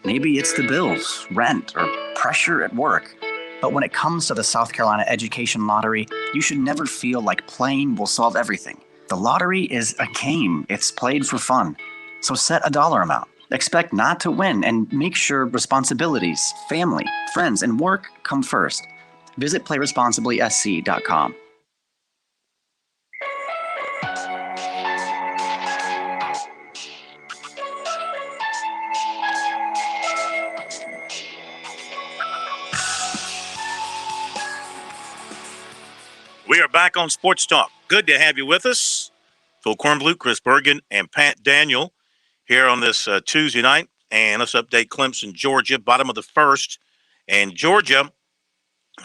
Speaker 17: Maybe it's the bills, rent, or pressure at work. But when it comes to the South Carolina Education Lottery, you should never feel like playing will solve everything. The lottery is a game. It's played for fun. So set a dollar amount. Expect not to win and make sure responsibilities, family, friends, and work come first. Visit playresponsibly.sc.com.
Speaker 2: We are back on Sports Talk. Good to have you with us. Phil Kornblut, Chris Bergen, and Pat Daniel here on this Tuesday night. And let's update Clemson, Georgia, bottom of the first. And Georgia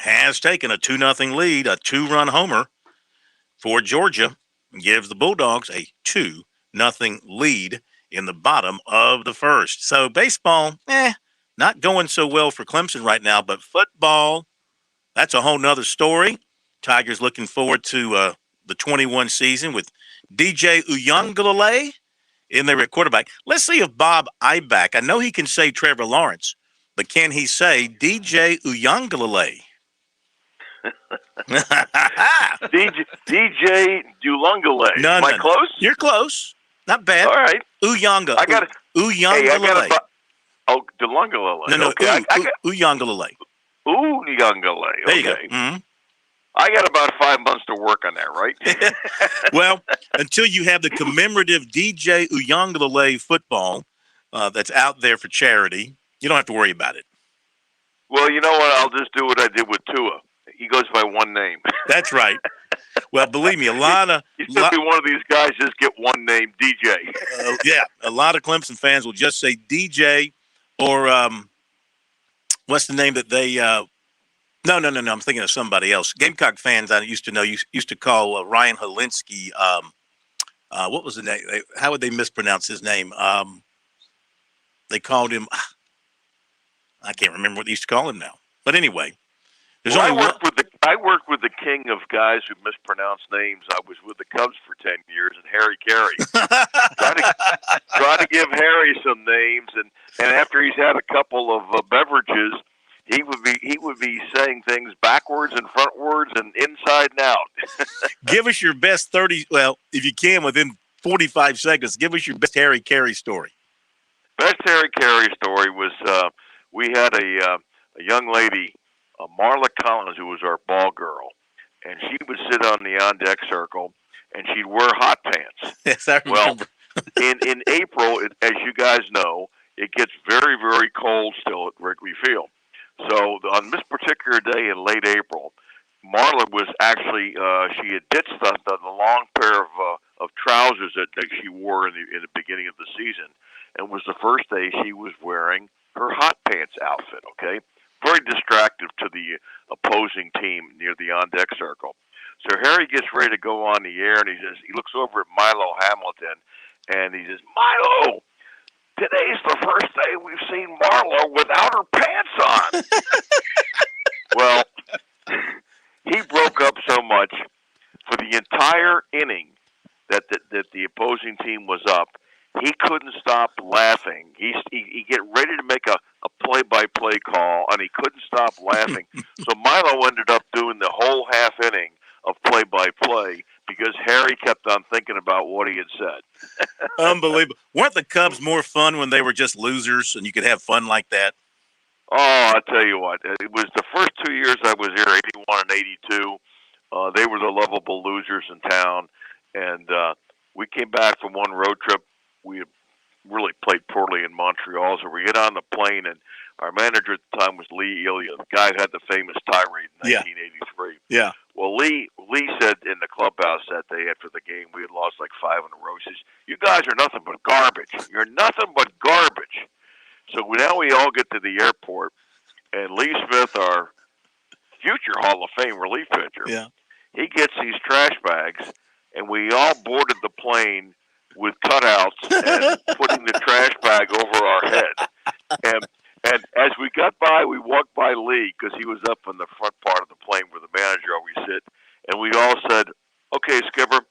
Speaker 2: has taken a 2-0 lead, a 2-run homer for Georgia, gives the Bulldogs a 2-0 lead in the bottom of the first. So baseball, not going so well for Clemson right now, but football, that's a whole nother story. Tigers looking forward to the 21 season with DJ Uiagalelei in there at quarterback. Let's see if Bob Iback, I know he can say Trevor Lawrence, but can he say DJ Uiagalelei?
Speaker 18: DJ Dulungale.
Speaker 2: No,
Speaker 18: Am I close?
Speaker 2: You're close. Not bad.
Speaker 18: All right.
Speaker 2: Uiagalelei.
Speaker 18: I got it.
Speaker 2: Uiagalelei.
Speaker 18: Oh, Dulungale.
Speaker 2: No,
Speaker 18: okay.
Speaker 2: Uiagalelei.
Speaker 18: Uiagalelei.
Speaker 2: There you go.
Speaker 18: Okay.
Speaker 2: Mm-hmm.
Speaker 18: I got about 5 months to work on that, right?
Speaker 2: Well, until you have the commemorative DJ Uiagalelei football that's out there for charity, you don't have to worry about it.
Speaker 18: Well, you know what? I'll just do what I did with Tua. He goes by one name.
Speaker 2: That's right. Well, believe me, a lot of
Speaker 18: He's going to be one of these guys just get one name, DJ.
Speaker 2: yeah, a lot of Clemson fans will just say DJ or what's the name that they no, I'm thinking of somebody else. Gamecock fans I used to know used to call Ryan Helinski what was the name? How would they mispronounce his name? They called him I can't remember what they used to call him now. But anyway, there's
Speaker 18: I
Speaker 2: only one.
Speaker 18: worked with the king of guys who mispronounce names. I was with the Cubs for 10 years, and Harry Carey. try to give Harry some names, and after he's had a couple of beverages, he would be saying things backwards and frontwards and inside and out.
Speaker 2: Give us your best 30. Well, if you can, within 45 seconds, give us your best Harry Carey story.
Speaker 18: Best Harry Carey story was we had a young lady, Marla Collins, who was our ball girl, and she would sit on the on-deck circle, and she'd wear hot pants.
Speaker 2: Yes, I remember.
Speaker 18: Well, in April, as you guys know, it gets very, very cold still at Wrigley Field. So on this particular day in late April, Marla was actually she had ditched the long pair of trousers that she wore in the beginning of the season, and was the first day she was wearing her hot pants outfit. Okay, very distractive to the opposing team near the on-deck circle. So Harry gets ready to go on the air, and he looks over at Milo Hamilton, and he says, "Milo, today's the first day we've seen Marla without her pants on." Well, he broke up so much for the entire inning that the opposing team was up. He couldn't stop laughing. He get ready to make a play-by-play call, and he couldn't stop laughing. So Milo ended up doing the whole half inning of play-by-play because Harry kept on thinking about what he had said.
Speaker 2: Unbelievable. Weren't the Cubs more fun when they were just losers and you could have fun like that?
Speaker 18: Oh, I'll tell you what. It was the first 2 years I was here, 81 and 82. They were the lovable losers in town. And we came back from one road trip. We had really played poorly in Montreal. So we get on the plane, and our manager at the time was Lee Elia, the guy who had the famous tirade in 1983.
Speaker 2: Yeah.
Speaker 18: Well, Lee said in the clubhouse that day after the game, we had lost like 5 in a row. He says, "You guys are nothing but garbage. You're nothing but garbage." So now we all get to the airport, and Lee Smith, our future Hall of Fame relief pitcher, he gets these trash bags, and we all boarded the plane with cutouts and putting the trash bag over our head. And as we got by, we walked by Lee because he was up in the front part of the plane where the manager always sit, and we all said, "Okay, Skipper,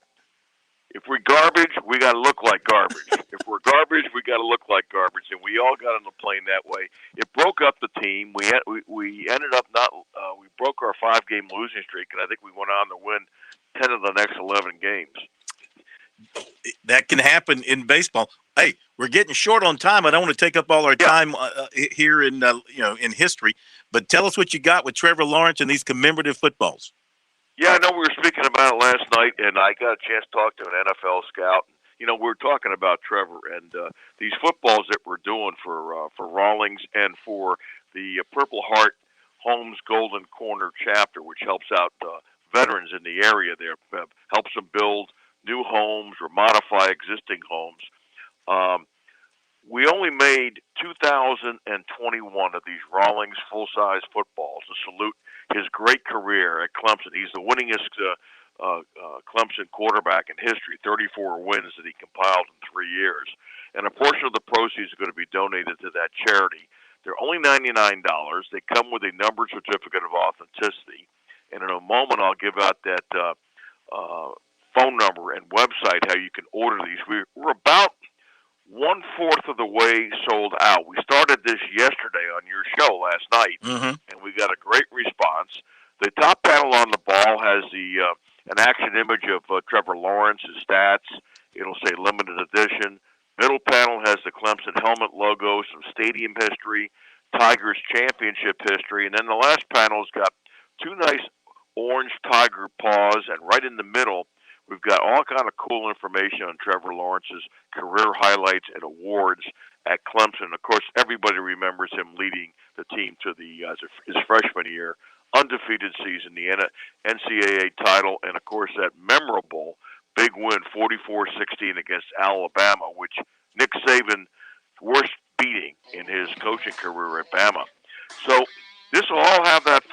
Speaker 18: if we're garbage, we got to look like garbage. If we're garbage, we got to look like garbage." And we all got on the plane that way. It broke up the team. We ended up we broke our 5-game losing streak, and I think we went on to win 10 of the next 11 games.
Speaker 2: That can happen in baseball. Hey, we're getting short on time. I don't want to take up all our time here in in history, but tell us what you got with Trevor Lawrence and these commemorative footballs.
Speaker 18: Yeah, I know we were speaking about it last night, and I got a chance to talk to an NFL scout. You know, we were talking about Trevor and these footballs that we're doing for Rawlings and for the Purple Heart Homes Golden Corner chapter, which helps out veterans in the area there, helps them build new homes or modify existing homes. We only made 2,021 of these Rawlings full-size footballs to salute his great career at Clemson. He's the winningest Clemson quarterback in history, 34 wins that he compiled in 3 years. And a portion of the proceeds are going to be donated to that charity. They're only $99. They come with a numbered certificate of authenticity. And in a moment, I'll give out that phone number and website how you can order these. We're about 1/4 of the way sold out. We started this yesterday on your show last night, and we got a great response. The top panel on the ball has an action image of Trevor Lawrence, his stats. It'll say limited edition. Middle panel has the Clemson helmet logo, some stadium history, Tigers championship history, and then the last panel's got 2 nice orange tiger paws, and right in the middle, we've got all kind of cool information on Trevor Lawrence's career highlights and awards at Clemson. Of course, everybody remembers him leading the team to his freshman year undefeated season, the NCAA title, and of course that memorable big win, 44-16 against Alabama, which Nick Saban's worst beating in his coaching career at Bama. So this will all have that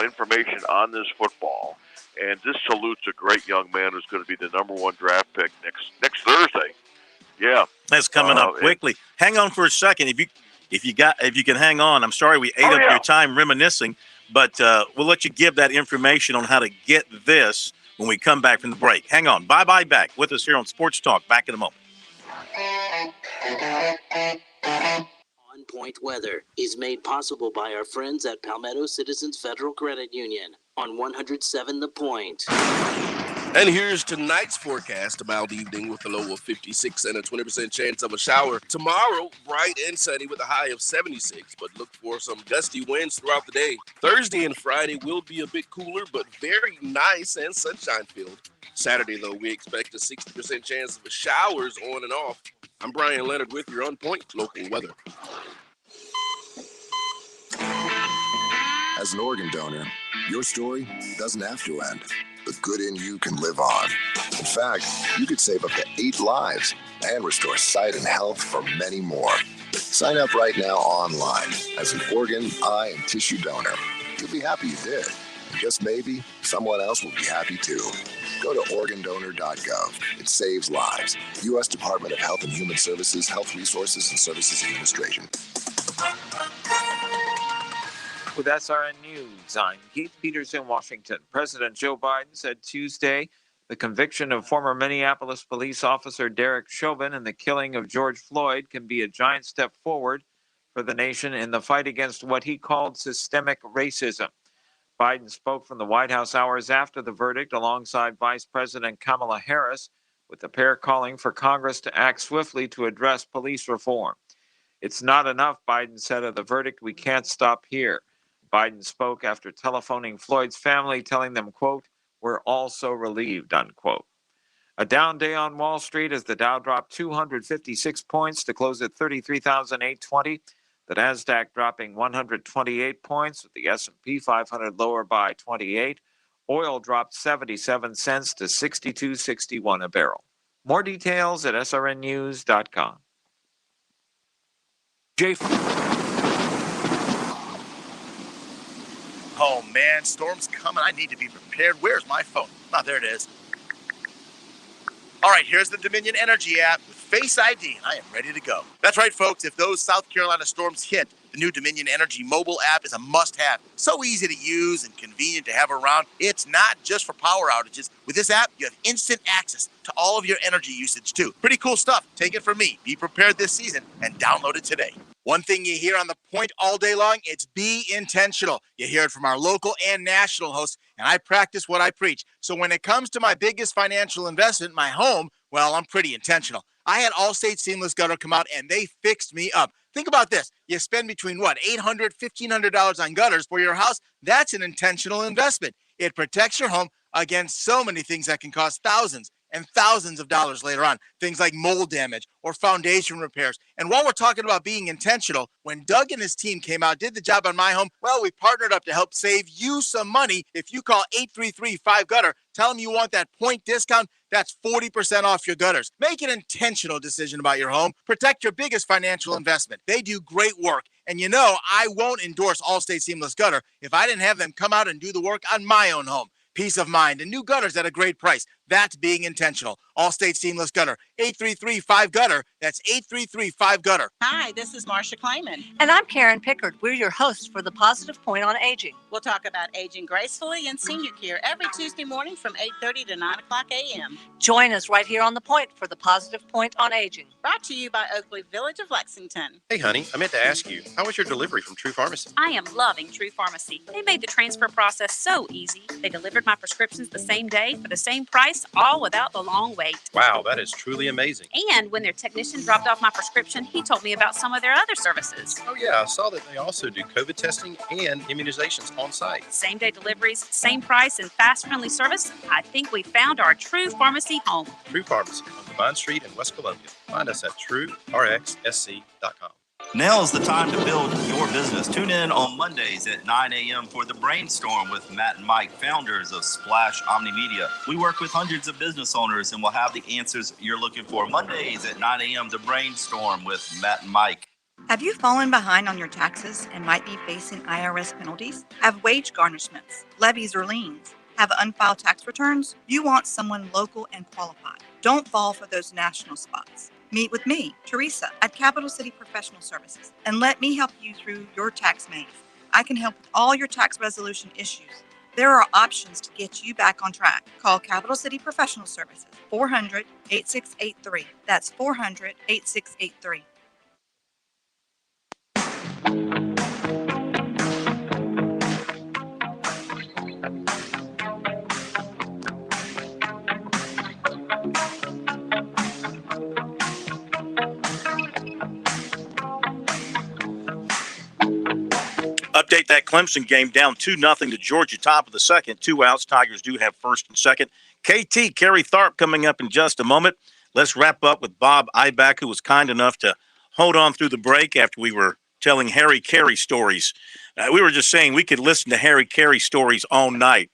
Speaker 18: information on this football, and this salutes a great young man who's going to be the #1 draft pick next Thursday. Yeah,
Speaker 2: that's coming up quickly. Hang on for a second, if you can hang on. I'm sorry we ate up your time reminiscing, but we'll let you give that information on how to get this when we come back from the break. Hang on. Bye back with us here on Sports Talk. Back in a moment.
Speaker 12: On Point Weather is made possible by our friends at Palmetto Citizens Federal Credit Union on 107 The Point.
Speaker 9: And here's tonight's forecast. A mild evening with a low of 56 and a 20% chance of a shower. Tomorrow, bright and sunny with a high of 76, but look for some gusty winds throughout the day. Thursday and Friday will be a bit cooler, but very nice and sunshine-filled. Saturday, though, we expect a 60% chance of showers on and off. I'm Brian Leonard with your On Point local weather.
Speaker 6: As an organ donor, your story doesn't have to end. The good in you can live on. In fact, you could save up to 8 lives and restore sight and health for many more. Sign up right now online as an organ, eye, and tissue donor. You'll be happy you did. And just maybe someone else will be happy too. Go to organdonor.gov. It saves lives. U.S. Department of Health and Human Services, Health Resources and Services Administration.
Speaker 14: With SRN News, I'm Keith Peters in Washington. President Joe Biden said Tuesday the conviction of former Minneapolis police officer Derek Chauvin in the killing of George Floyd can be a giant step forward for the nation in the fight against what he called systemic racism. Biden spoke from the White House hours after the verdict alongside Vice President Kamala Harris, with the pair calling for Congress to act swiftly to address police reform. It's not enough, Biden said of the verdict. We can't stop here. Biden spoke after telephoning Floyd's family, telling them, quote, "We're all so relieved," unquote. A down day on Wall Street as the Dow dropped 256 points to close at 33,820. The Nasdaq dropping 128 points, with the S&P 500 lower by 28. Oil dropped 77 cents to $62.61 a barrel. More details at srnnews.com.
Speaker 10: Oh man, storm's coming. I need to be prepared. Where's my phone? Oh, there it is. All right, here's the Dominion Energy app with Face ID, and I am ready to go. That's right, folks. If those South Carolina storms hit, the new Dominion Energy mobile app is a must-have. So easy to use and convenient to have around. It's not just for power outages. With this app, you have instant access to all of your energy usage, too. Pretty cool stuff. Take it from me. Be prepared this season and download it today. One thing you hear on The Point all day long, it's be intentional. You hear it from our local and national hosts, and I practice what I preach. So when it comes to my biggest financial investment, my home, well, I'm pretty intentional. I had Allstate Seamless Gutter come out, and they fixed me up. Think about this. You spend between, $800, $1,500 on gutters for your house. That's an intentional investment. It protects your home against so many things that can cost thousands and thousands of dollars later on. Things like mold damage or foundation repairs. And while we're talking about being intentional, when Doug and his team came out, did the job on my home, well, we partnered up to help save you some money. If you call 833-5GUTTER, tell them you want that point discount, that's 40% off your gutters. Make an intentional decision about your home. Protect your biggest financial investment. They do great work. And you know, I won't endorse Allstate Seamless Gutter if I didn't have them come out and do the work on my own home. Peace of mind and new gutters at a great price. That's being intentional. Allstate Seamless Gutter, 833-5GUTTER. That's 833-5GUTTER.
Speaker 19: Hi, this is Marcia Klayman.
Speaker 20: And I'm Karen Pickard. We're your hosts for the Positive Point on Aging.
Speaker 19: We'll talk about aging gracefully and senior care every Tuesday morning from 8:30 to 9 o'clock a.m.
Speaker 20: Join us right here on The Point for the Positive Point on Aging.
Speaker 19: Brought to you by Oakley Village of Lexington.
Speaker 21: Hey, honey, I meant to ask you, how was your delivery from True Pharmacy?
Speaker 22: I am loving True Pharmacy. They made the transfer process so easy. They delivered my prescriptions the same day for the same price, all without the long wait.
Speaker 21: Wow, that is truly amazing.
Speaker 22: And when their technician dropped off my prescription, he told me about some of their other services.
Speaker 21: Oh, yeah, I saw that they also do COVID testing and immunizations on site.
Speaker 22: Same-day deliveries, same price, and fast, friendly service. I think we found our True Pharmacy home.
Speaker 21: True Pharmacy on Divine Street in West Columbia. Find us at truerxsc.com.
Speaker 4: Now is the time to build your business. Tune in on Mondays at 9 a.m. for the Brainstorm with Matt and Mike, founders of Splash Omni Media. We work with hundreds of business owners and will have the answers you're looking for. Mondays at 9 a.m. the Brainstorm with Matt and Mike.
Speaker 7: Have you fallen behind on your taxes and might be facing IRS penalties? Have wage garnishments, levies, or liens? Have unfiled tax returns? You want someone local and qualified. Don't fall for those national spots. Meet with me, Teresa, at Capital City Professional Services, and let me help you through your tax maze. I can help with all your tax resolution issues. There are options to get you back on track. Call Capital City Professional Services, 400-8683. That's 400-8683.
Speaker 2: Update that Clemson game down 2-0 to Georgia, top of the second. 2 outs. Tigers do have first and second. KT, Kerry Tharp coming up in just a moment. Let's wrap up with Bob Ibach, who was kind enough to hold on through the break after we were telling Harry Carey stories. We were just saying we could listen to Harry Carey stories all night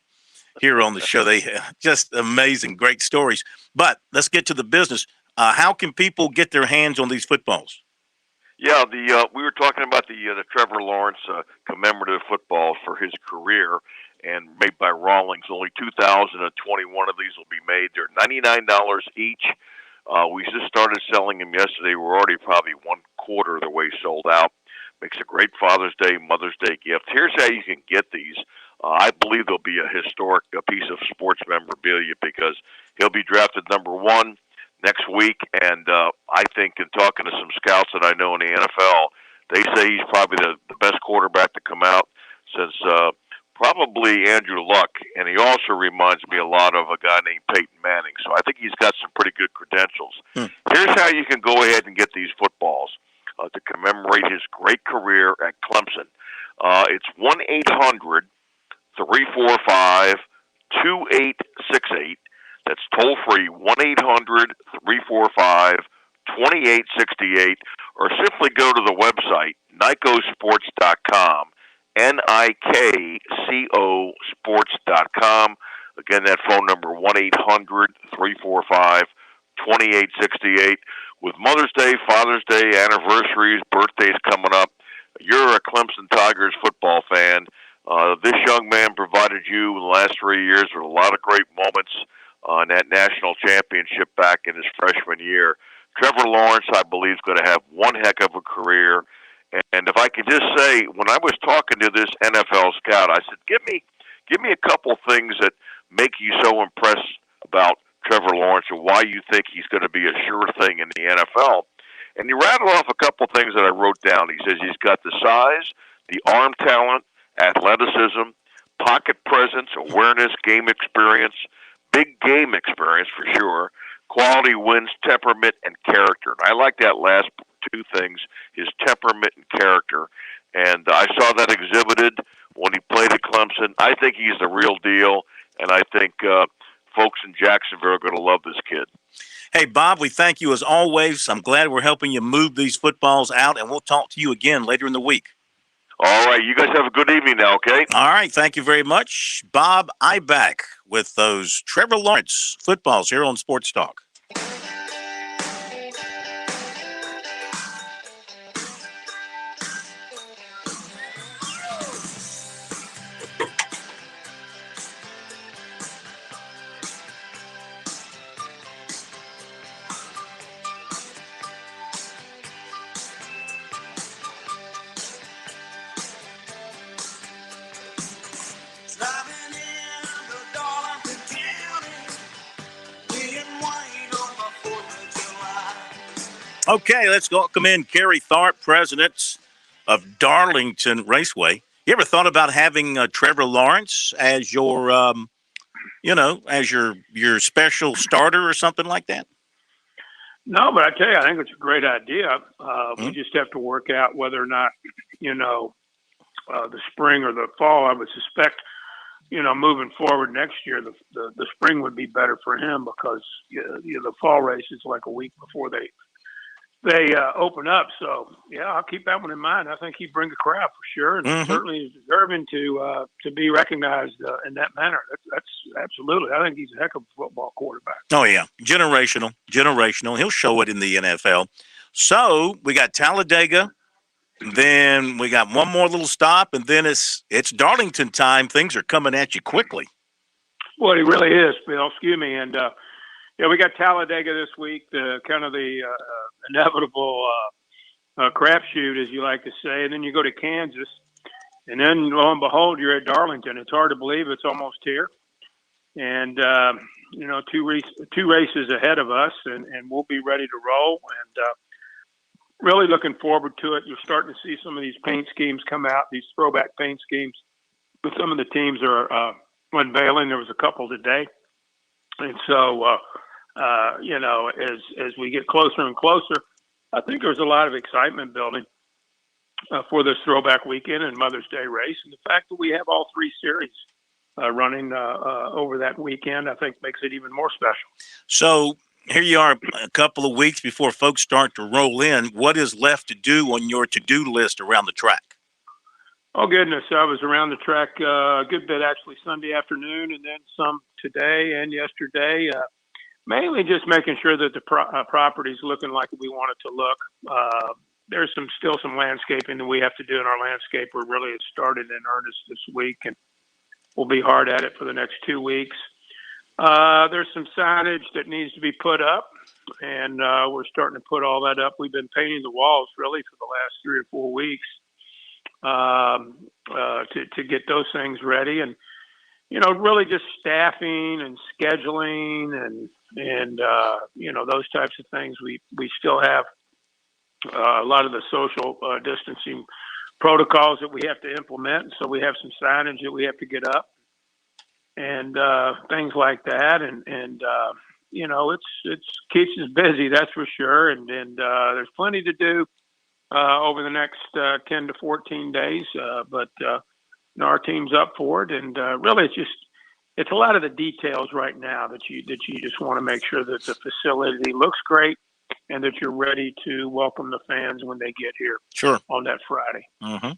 Speaker 2: here on the show. They just amazing, great stories. But let's get to the business. How can people get their hands on these footballs?
Speaker 18: Yeah, we were talking about the Trevor Lawrence commemorative footballs for his career, and made by Rawlings. Only 2,021 of these will be made. They're $99 each. We just started selling them yesterday. We're already probably 1/4 of the way sold out. Makes a great Father's Day, Mother's Day gift. Here's how you can get these. I believe they'll be a historic piece of sports memorabilia because he'll be drafted #1 next week, and I think in talking to some scouts that I know in the NFL, they say he's probably the best quarterback to come out since probably Andrew Luck, and he also reminds me a lot of a guy named Peyton Manning, so I think he's got some pretty good credentials. Here's how you can go ahead and get these footballs to commemorate his great career at Clemson. It's 1-800-345-2868. That's toll free, 1-800-345-2868, or simply go to the website, NICOsports.com, NIKCO sports.com. Again, that phone number, 1-800-345-2868. With Mother's Day, Father's Day, anniversaries, birthdays coming up, you're a Clemson Tigers football fan. This young man provided you in the last 3 years with a lot of great moments on that national championship back in his freshman year. Trevor Lawrence, I believe, is going to have one heck of a career. And if I could just say, when I was talking to this NFL scout, I said, give me a couple things that make you so impressed about Trevor Lawrence and why you think he's going to be a sure thing in the NFL. And he rattled off a couple things that I wrote down. He says he's got the size, the arm talent, athleticism, pocket presence, awareness, game experience, big game experience for sure, quality wins, temperament, and character. And I like that last two things, his temperament and character. And I saw that exhibited when he played at Clemson. I think he's the real deal, and I think folks in Jacksonville are going to love this kid.
Speaker 2: Hey, Bob, we thank you as always. I'm glad we're helping you move these footballs out, and we'll talk to you again later in the week.
Speaker 18: All right. You guys have a good evening now, okay?
Speaker 2: All right. Thank you very much. Bob Ibach with those Trevor Lawrence footballs here on Sports Talk. Okay, let's welcome in Kerry Tharp, president of Darlington Raceway. You ever thought about having Trevor Lawrence as your, as your special starter or something like that?
Speaker 23: No, but I tell you, I think it's a great idea. We just have to work out whether or not, the spring or the fall. I would suspect, moving forward next year, the spring would be better for him because the fall race is like a week before they they open up. So yeah, I'll keep that one in mind. I think he'd bring a crowd for sure, and
Speaker 2: Mhm.
Speaker 23: certainly is deserving to be recognized in that manner. That's absolutely. I think he's a heck of a football quarterback.
Speaker 2: Oh yeah, generational. He'll show it in the NFL. So we got Talladega, then we got one more little stop, and then it's Darlington time. Things are coming at you quickly.
Speaker 23: Well, he really is, Bill. Excuse me, and yeah, we got Talladega this week. The kind of the inevitable crapshoot, as you like to say, and then you go to Kansas, and then lo and behold, you're at Darlington. It's hard to believe it's almost here, and two races ahead of us, and we'll be ready to roll. And really looking forward to it. You're starting to see some of these paint schemes come out, these throwback paint schemes, but some of the teams are unveiling. There was a couple today, and so as we get closer and closer, I think there's a lot of excitement building for this throwback weekend and Mother's Day race. And the fact that we have all three series running over that weekend, I think makes it even more special.
Speaker 2: So here you are a couple of weeks before folks start to roll in. What is left to do on your to-do list around the track?
Speaker 23: Oh, goodness. I was around the track a good bit, actually, Sunday afternoon, and then some today and yesterday. Mainly just making sure that the property's looking like we want it to look. There's still some landscaping that we have to do in our landscaper. Really, it started in earnest this week, and we'll be hard at it for the next 2 weeks. There's some signage that needs to be put up, and we're starting to put all that up. We've been painting the walls really for the last 3 or 4 weeks to get those things ready, and really just staffing and scheduling and those types of things. We still have a lot of the social distancing protocols that we have to implement, so we have some signage that we have to get up and things like that, and it's keeps us busy, that's for sure, and there's plenty to do over the next 10 to 14 days, but our team's up for it, and really it's a lot of the details right now that you just want to make sure that the facility looks great and that you're ready to welcome the fans when they get here.
Speaker 2: Sure.
Speaker 23: On that Friday.
Speaker 2: Mm-hmm.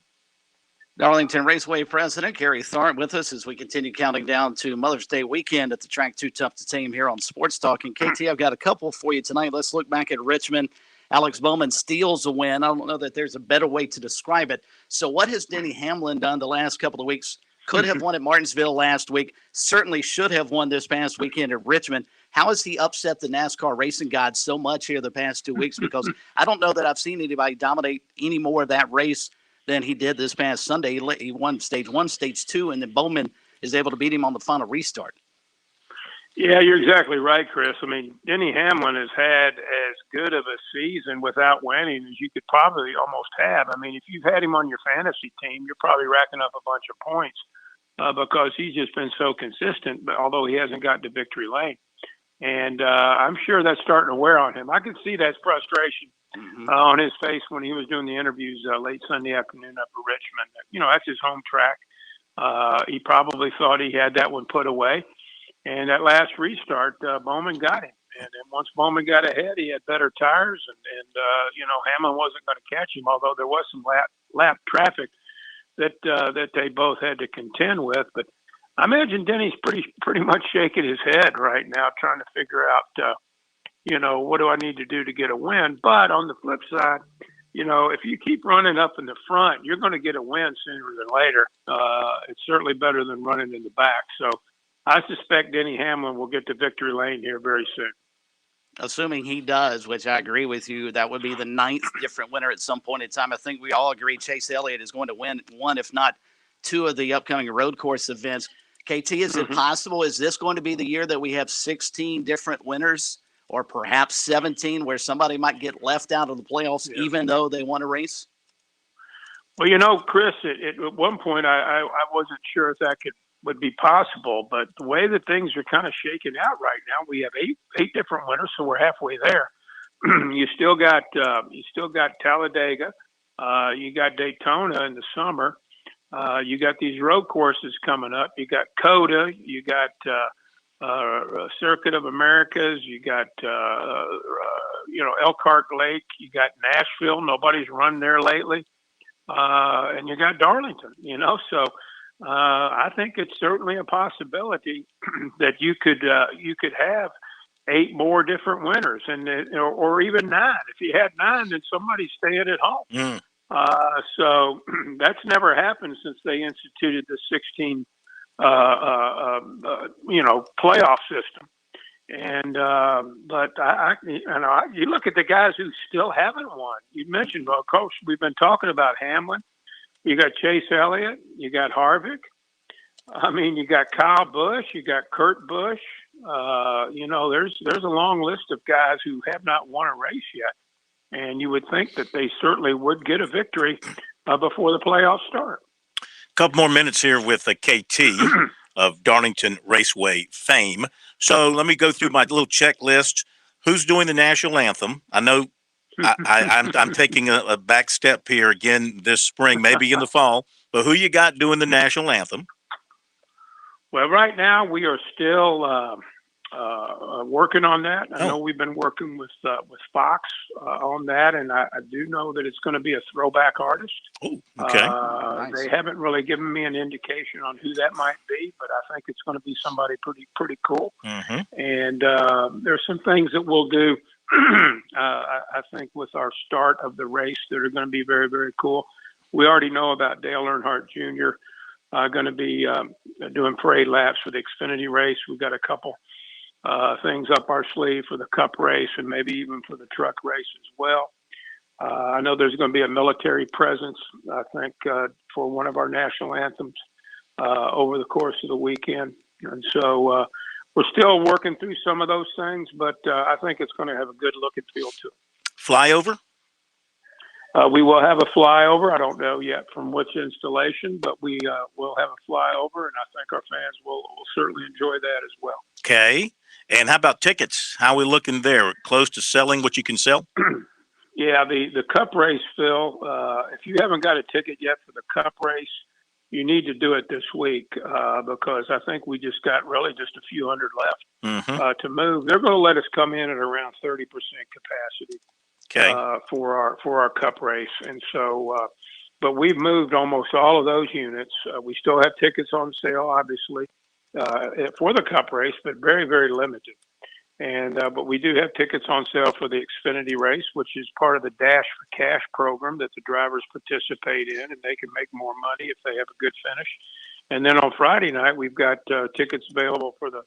Speaker 3: Darlington Raceway President Gary Tharp with us as we continue counting down to Mother's Day weekend at the track Too Tough to Tame here on Sports Talk. And KT, I've got a couple for you tonight. Let's look back at Richmond. Alex Bowman steals a win. I don't know that there's a better way to describe it. So what has Denny Hamlin done the last couple of weeks? Could have won at Martinsville last week. Certainly should have won this past weekend at Richmond. How has he upset the NASCAR racing gods so much here the past 2 weeks? Because I don't know that I've seen anybody dominate any more of that race than he did this past Sunday. He won stage 1, stage 2, and then Bowman is able to beat him on the final restart.
Speaker 23: Yeah, you're exactly right, Chris. I mean, Denny Hamlin has had as good of a season without winning as you could probably almost have. I mean, if you've had him on your fantasy team, you're probably racking up a bunch of points because he's just been so consistent, but although he hasn't gotten to victory lane. And I'm sure that's starting to wear on him. I could see that frustration on his face when he was doing the interviews late Sunday afternoon up at Richmond. That's his home track. He probably thought he had that one put away. And that last restart, Bowman got him. And then once Bowman got ahead, he had better tires. And Hamlin wasn't going to catch him, although there was some lap traffic that they both had to contend with. But I imagine Denny's pretty much shaking his head right now, trying to figure out, what do I need to do to get a win? But on the flip side, if you keep running up in the front, you're going to get a win sooner than later. It's certainly better than running in the back. So I suspect Denny Hamlin will get to victory lane here very soon.
Speaker 3: Assuming he does, which I agree with you, that would be the 9th different winner at some point in time. I think we all agree Chase Elliott is going to win one, if not two, of the upcoming road course events. KT, is it possible? Is this going to be the year that we have 16 different winners, or perhaps 17, where somebody might get left out of the playoffs even though they won a race?
Speaker 23: Well, Chris, at one point I wasn't sure if that would be possible, but the way that things are kind of shaking out right now, we have eight different winners, so we're halfway there. You still got Talladega, you got Daytona in the summer, you got these road courses coming up, you got COTA, you got Circuit of Americas, you got Elkhart Lake. You got Nashville. Nobody's run there lately. And you got Darlington, so I think it's certainly a possibility that you could have 8 more different winners, or even 9. If you had 9, then somebody's staying at home. So that's never happened since they instituted the 16 playoff system. And but you look at the guys who still haven't won. You mentioned, Coach, we've been talking about Hamlin. You got Chase Elliott. You got Harvick. I mean, you got Kyle Busch. You got Kurt Busch. There's a long list of guys who have not won a race yet. And you would think that they certainly would get a victory before the playoffs start.
Speaker 2: Couple more minutes here with KT of Darlington Raceway fame. So let me go through my little checklist. Who's doing the national anthem? I know I'm taking a back step here again this spring, maybe in the fall. But who you got doing the national anthem?
Speaker 23: Well, right now we are still working on that. I know we've been working with Fox on that, and I do know that it's going to be a throwback artist.
Speaker 2: Oh, okay.
Speaker 23: Nice. They haven't really given me an indication on who that might be, but I think it's going to be somebody pretty cool.
Speaker 2: Mm-hmm.
Speaker 23: And there's some things that we'll do, I think, with our start of the race that are going to be very, very cool. We already know about Dale Earnhardt Jr. Going to be doing parade laps for the Xfinity race. We've got a couple things up our sleeve for the Cup race and maybe even for the truck race as well. I know there's going to be a military presence, I think, for one of our national anthems over the course of the weekend. And so we're still working through some of those things, but I think it's going to have a good look and feel to it.
Speaker 2: Flyover?
Speaker 23: We will have a flyover. I don't know yet from which installation, but we will have a flyover, and I think our fans will certainly enjoy that as well.
Speaker 2: Okay. And how about tickets? How are we looking there? Close to selling what you can sell?
Speaker 23: Yeah, the Cup race, Phil, if you haven't got a ticket yet for the Cup race, you need to do it this week because I think we just got really just a few hundred left to move. They're going to let us come in at around 30% capacity.
Speaker 2: Okay.
Speaker 23: For our Cup race, and so, but we've moved almost all of those units. We still have tickets on sale, obviously, for the Cup race, but very, very limited. And but we do have tickets on sale for the Xfinity race, which is part of the Dash for Cash program that the drivers participate in, and they can make more money if they have a good finish. And then on Friday night, we've got tickets available for the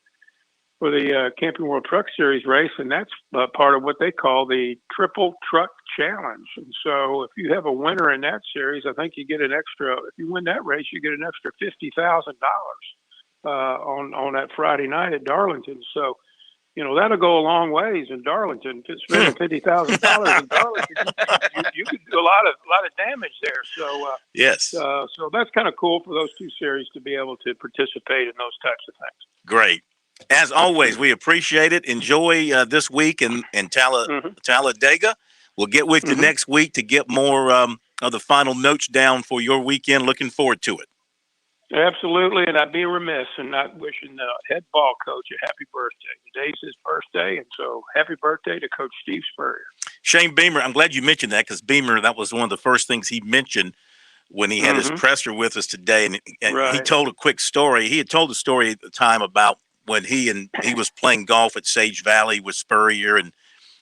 Speaker 23: Camping World Truck Series race, and that's part of what they call the Triple Truck Challenge. And so if you have a winner in that series, I think you get an extra, if you win that race, you get an extra $50,000 on that Friday night at Darlington. So, that'll go a long ways in Darlington. Spending $50,000 in Darlington, you could do a lot of damage there. So,
Speaker 2: yes.
Speaker 23: So that's kind of cool for those two series to be able to participate in those types of things.
Speaker 2: Great. As always, we appreciate it. Enjoy this week in Talladega. We'll get with you next week to get more of the final notes down for your weekend. Looking forward to it.
Speaker 23: Absolutely, and I'd be remiss in not wishing the head ball coach a happy birthday. Today's his birthday, and so happy birthday to Coach Steve Spurrier.
Speaker 2: Shane Beamer, I'm glad you mentioned that because Beamer, that was one of the first things he mentioned when he had his presser with us today. And he told a quick story. He had told a story at the time about when he was playing golf at Sage Valley with Spurrier, and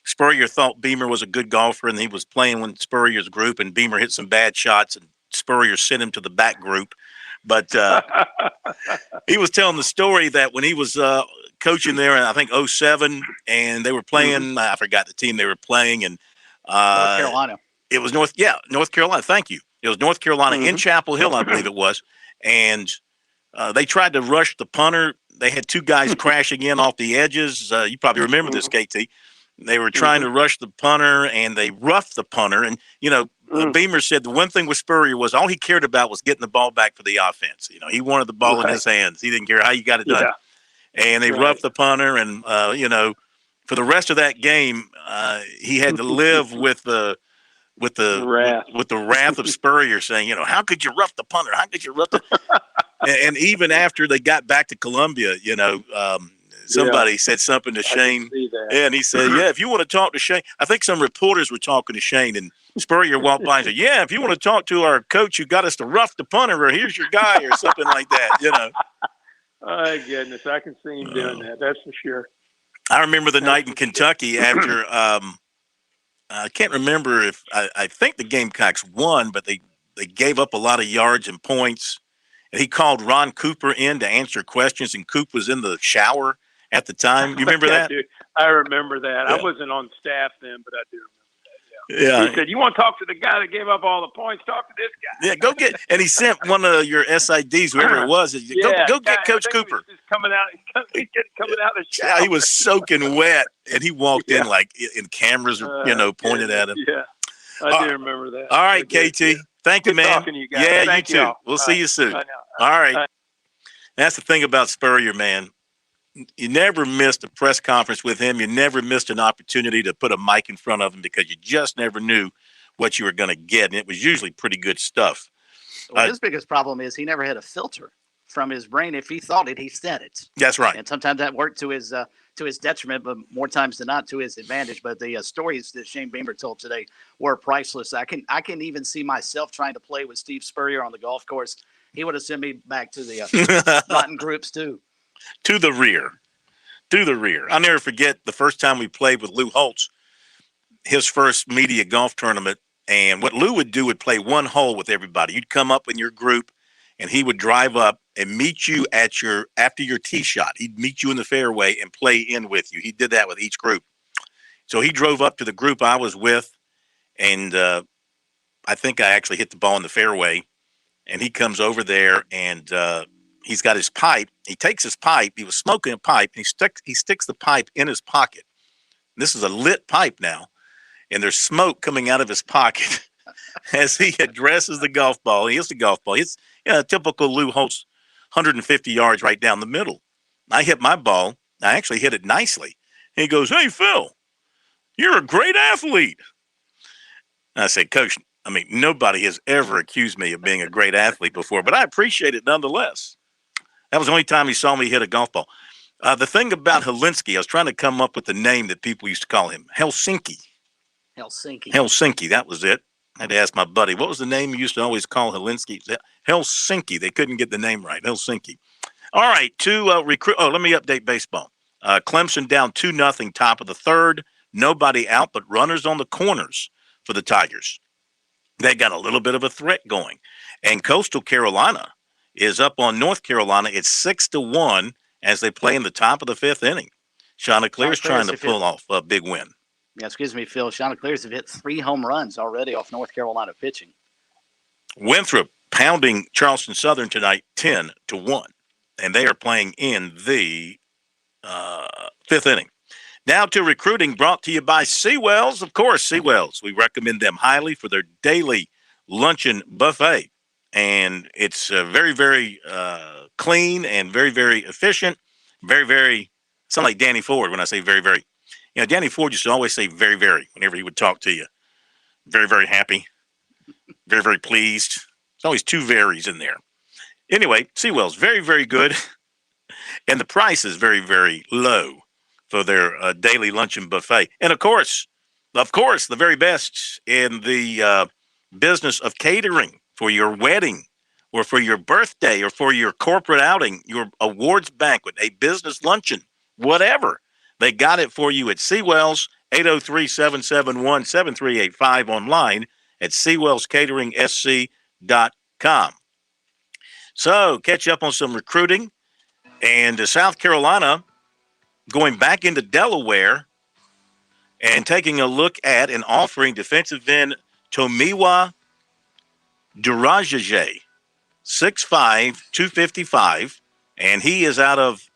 Speaker 2: Spurrier thought Beamer was a good golfer, and he was playing with Spurrier's group, and Beamer hit some bad shots, and Spurrier sent him to the back group. But he was telling the story that when he was coaching there in, I think, 2007, and they were playing, I forgot the team they were playing, and
Speaker 3: North Carolina.
Speaker 2: It was North Carolina. Thank you. It was North Carolina in Chapel Hill, I believe it was, and they tried to rush the punter. They had two guys crashing in off the edges. You probably remember this, KT. They were trying to rush the punter, and they roughed the punter. And, Beamer said the one thing with Spurrier was all he cared about was getting the ball back for the offense. He wanted the ball in his hands. He didn't care how you got it done. And they roughed the punter, and, for the rest of that game, he had to live with the wrath of Spurrier saying, how could you rough the punter? How could you rough the and even after they got back to Columbia, somebody said something to Shane. Yeah, and he said, yeah, if you want to talk to Shane, I think some reporters were talking to Shane, and Spurrier walked by and said, yeah, if you want to talk to our coach who got us to rough the punter, or here's your guy, or something like that,
Speaker 23: Oh, goodness. I can see him doing that. That's for sure.
Speaker 2: I remember the night in Kentucky after I can't remember if I think the Gamecocks won, but they gave up a lot of yards and points. And he called Ron Cooper in to answer questions, and Coop was in the shower at the time. You remember that?
Speaker 23: I remember that.
Speaker 2: Yeah.
Speaker 23: I wasn't on staff then, but I do remember that.
Speaker 2: Yeah.
Speaker 23: He said, you want to talk to the guy that gave up all the points? Talk to this guy.
Speaker 2: Yeah, go get – and he sent one of your SIDs, whoever it was, go get Coach Cooper.
Speaker 23: He's coming out of the shower.
Speaker 2: Yeah, he was soaking wet, and he walked in like – and cameras are, pointed at him.
Speaker 23: Yeah, I do remember that.
Speaker 2: All right, KT. Thank you, man.
Speaker 23: Talking to you guys.
Speaker 2: Yeah,
Speaker 23: Thank
Speaker 2: you too.
Speaker 23: y'all.
Speaker 2: We'll see you soon. All right. That's the thing about Spurrier, man. You never missed a press conference with him. You never missed an opportunity to put a mic in front of him because you just never knew what you were going to get, and it was usually pretty good stuff.
Speaker 3: Well, his biggest problem is he never had a filter from his brain. If he thought it, he said it.
Speaker 2: That's right.
Speaker 3: And sometimes that worked to his detriment, but more times than not to his advantage. But the stories that Shane Beamer told today were priceless. I can even see myself trying to play with Steve Spurrier on the golf course. He would have sent me back to the rotten groups too.
Speaker 2: To the rear. I'll never forget the first time we played with Lou Holtz, his first media golf tournament. And what Lou would do would play one hole with everybody. You'd come up in your group, and he would drive up and meet you after your tee shot. He'd meet you in the fairway and play in with you. He did that with each group. So he drove up to the group I was with, and I think I actually hit the ball in the fairway. And he comes over there, and he's got his pipe. He takes his pipe. He was smoking a pipe, and he sticks the pipe in his pocket. This is a lit pipe now, and there's smoke coming out of his pocket as he addresses the golf ball. He hits the golf ball. It's a typical Lou Holtz, 150 yards right down the middle. I hit my ball. I actually hit it nicely. And he goes, "Hey, Phil, you're a great athlete." And I said, "Coach, nobody has ever accused me of being a great athlete before, but I appreciate it nonetheless." That was the only time he saw me hit a golf ball. The thing about Helinski, I was trying to come up with the name that people used to call him. Helsinki, that was it. I had to ask my buddy, what was the name you used to always call Helinski? Helsinki. They couldn't get the name right. Helsinki. All right, recruit. Oh, let me update baseball. Clemson down 2-0, top of the third. Nobody out, but runners on the corners for the Tigers. They got a little bit of a threat going. And Coastal Carolina is up on North Carolina. It's 6-1 as they play in the top of the fifth inning. Chanticleer's trying to pull off a big win.
Speaker 3: Yeah, excuse me, Phil. Chanticleers have hit 3 home runs already off North Carolina pitching.
Speaker 2: Winthrop pounding Charleston Southern tonight 10-1. And they are playing in the fifth inning. Now to recruiting, brought to you by Seawells. Of course, Seawells. We recommend them highly for their daily luncheon buffet. And it's very, very clean and very, very efficient. Very, very – sound like Danny Ford when I say very, very. Danny Ford used to always say very, very whenever he would talk to you. Very, very happy. Very, very pleased. There's always 2 varies in there. Anyway, Seawell's very, very good. And the price is very, very low for their daily luncheon buffet. And, of course, the very best in the business of catering for your wedding or for your birthday or for your corporate outing, your awards banquet, a business luncheon, whatever. They got it for you at Seawells, 803-771-7385 online at SeawellsCateringSC.com. So catch up on some recruiting. And South Carolina going back into Delaware and taking a look at and offering defensive end Tomiwa Durajaje, 6'5", 255, and he is out of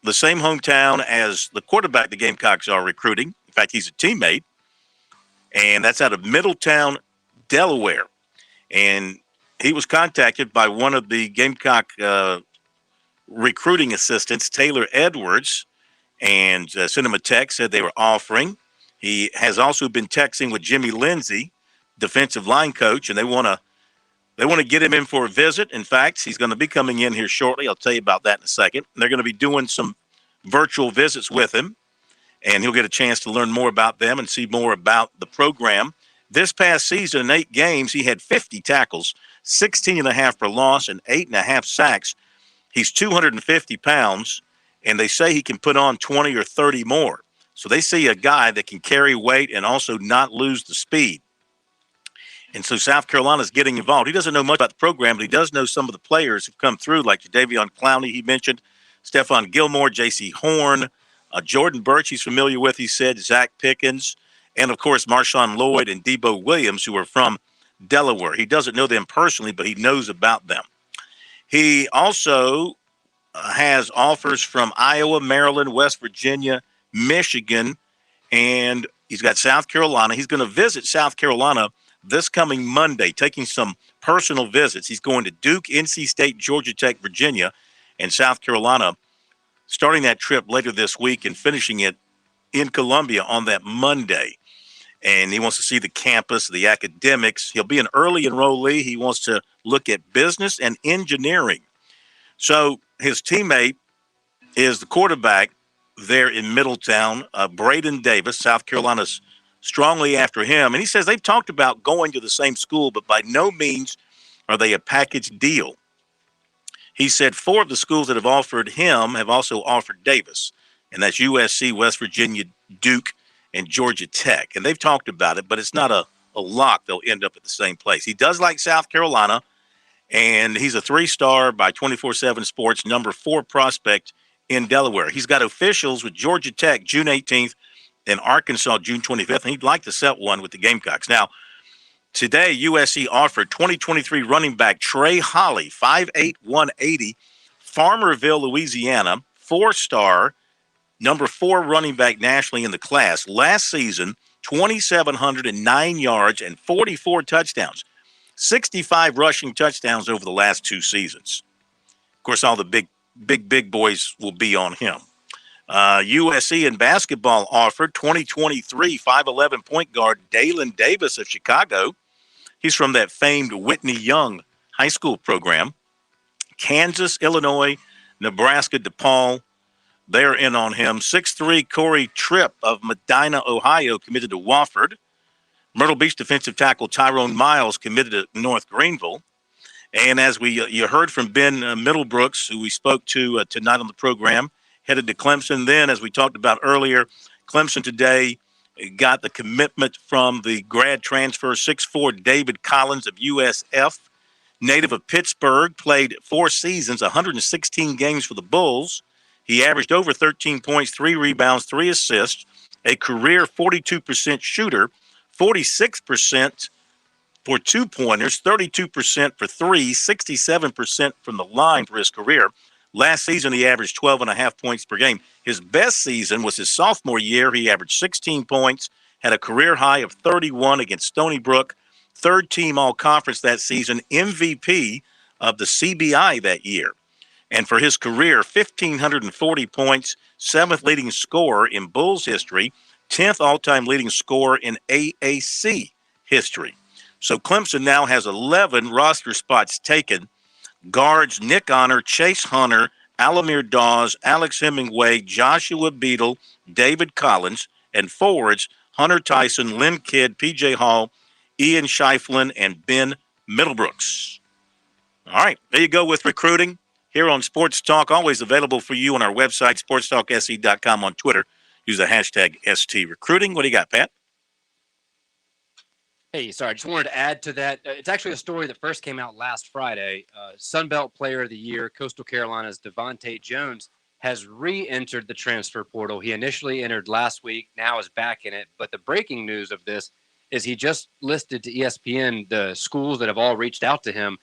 Speaker 2: the same hometown as the quarterback the Gamecocks are recruiting. In fact, he's a teammate, and that's out of Middletown, Delaware. And he was contacted by one of the Gamecock recruiting assistants, Taylor Edwards, and sent him a text, said they were offering. He has also been texting with Jimmy Lindsay, defensive line coach, and they want to get him in for a visit. In fact, he's going to be coming in here shortly. I'll tell you about that in a second. And they're going to be doing some virtual visits with him, and he'll get a chance to learn more about them and see more about the program. This past season, in 8 games, he had 50 tackles, 16.5 for loss, and 8.5 sacks. He's 250 pounds, and they say he can put on 20 or 30 more. So they see a guy that can carry weight and also not lose the speed. And so South Carolina's getting involved. He doesn't know much about the program, but he does know some of the players who've come through, like Jadeveon Clowney, he mentioned, Stephon Gilmore, J.C. Horn, Jordan Birch he's familiar with, he said, Zach Pickens, and, of course, Marshawn Lloyd and Debo Williams, who are from Delaware. He doesn't know them personally, but he knows about them. He also has offers from Iowa, Maryland, West Virginia, Michigan, and he's got South Carolina. He's going to visit South Carolina this coming Monday, taking some personal visits. He's going to Duke, NC State, Georgia Tech, Virginia, and South Carolina, starting that trip later this week and finishing it in Columbia on that Monday. And he wants to see the campus, the academics. He'll be an early enrollee. He wants to look at business and engineering. So his teammate is the quarterback there in Middletown, Braden Davis. South Carolina's strongly after him. And he says they've talked about going to the same school, but by no means are they a package deal. He said 4 of the schools that have offered him have also offered Davis, and that's USC, West Virginia, Duke, and Georgia Tech. And they've talked about it, but it's not a lock they'll end up at the same place. He does like South Carolina, and he's a 3-star by 24/7 Sports, number 4 prospect in Delaware. He's got officials with Georgia Tech June 18th and Arkansas June 25th, and he'd like to set one with the Gamecocks. Now, today, USC offered 2023 running back Trey Holly, 5'8", 180, Farmerville, Louisiana, 4-star, number 4 running back nationally in the class. Last season, 2,709 yards and 44 touchdowns, 65 rushing touchdowns over the last 2 seasons. Of course, all the big boys will be on him. USC in basketball offered 2023 5'11" point guard Dalen Davis of Chicago. He's from that famed Whitney Young high school program. Kansas, Illinois, Nebraska, DePaul, they're in on him. 6'3" Corey Tripp of Medina, Ohio, committed to Wofford. Myrtle Beach defensive tackle Tyrone Miles committed to North Greenville. And as you heard from Ben Middlebrooks, who we spoke to tonight on the program, headed to Clemson. Then, as we talked about earlier, Clemson today got the commitment from the grad transfer 6'4" David Collins of USF, native of Pittsburgh, played 4 seasons, 116 games for the Bulls. He averaged over 13 points, 3 rebounds, 3 assists, a career 42% shooter, 46% for 2-pointers, 32% for 3, 67% from the line for his career. Last season, he averaged 12.5 points per game. His best season was his sophomore year. He averaged 16 points, had a career high of 31 against Stony Brook, 3rd team all-conference that season, MVP of the CBI that year. And for his career, 1,540 points, 7th leading scorer in Bulls history, 10th all-time leading scorer in AAC history. So Clemson now has 11 roster spots taken. Guards Nick Honor, Chase Hunter, Alamir Dawes, Alex Hemingway, Joshua Beadle, David Collins, and forwards Hunter Tyson, Lynn Kidd, P.J. Hall, Ian Shiflin, and Ben Middlebrooks. All right, there you go with recruiting here on Sports Talk, always available for you on our website, SportsTalkSC.com, on Twitter. Use the hashtag STRecruiting. What do you got, Pat?
Speaker 5: Hey, sorry, I just wanted to add to that. It's actually a story that first came out last Friday. Sunbelt Player of the Year, Coastal Carolina's Devontae Jones, has re-entered the transfer portal. He initially entered last week, now is back in it. But the breaking news of this is he just listed to ESPN the schools that have all reached out to him.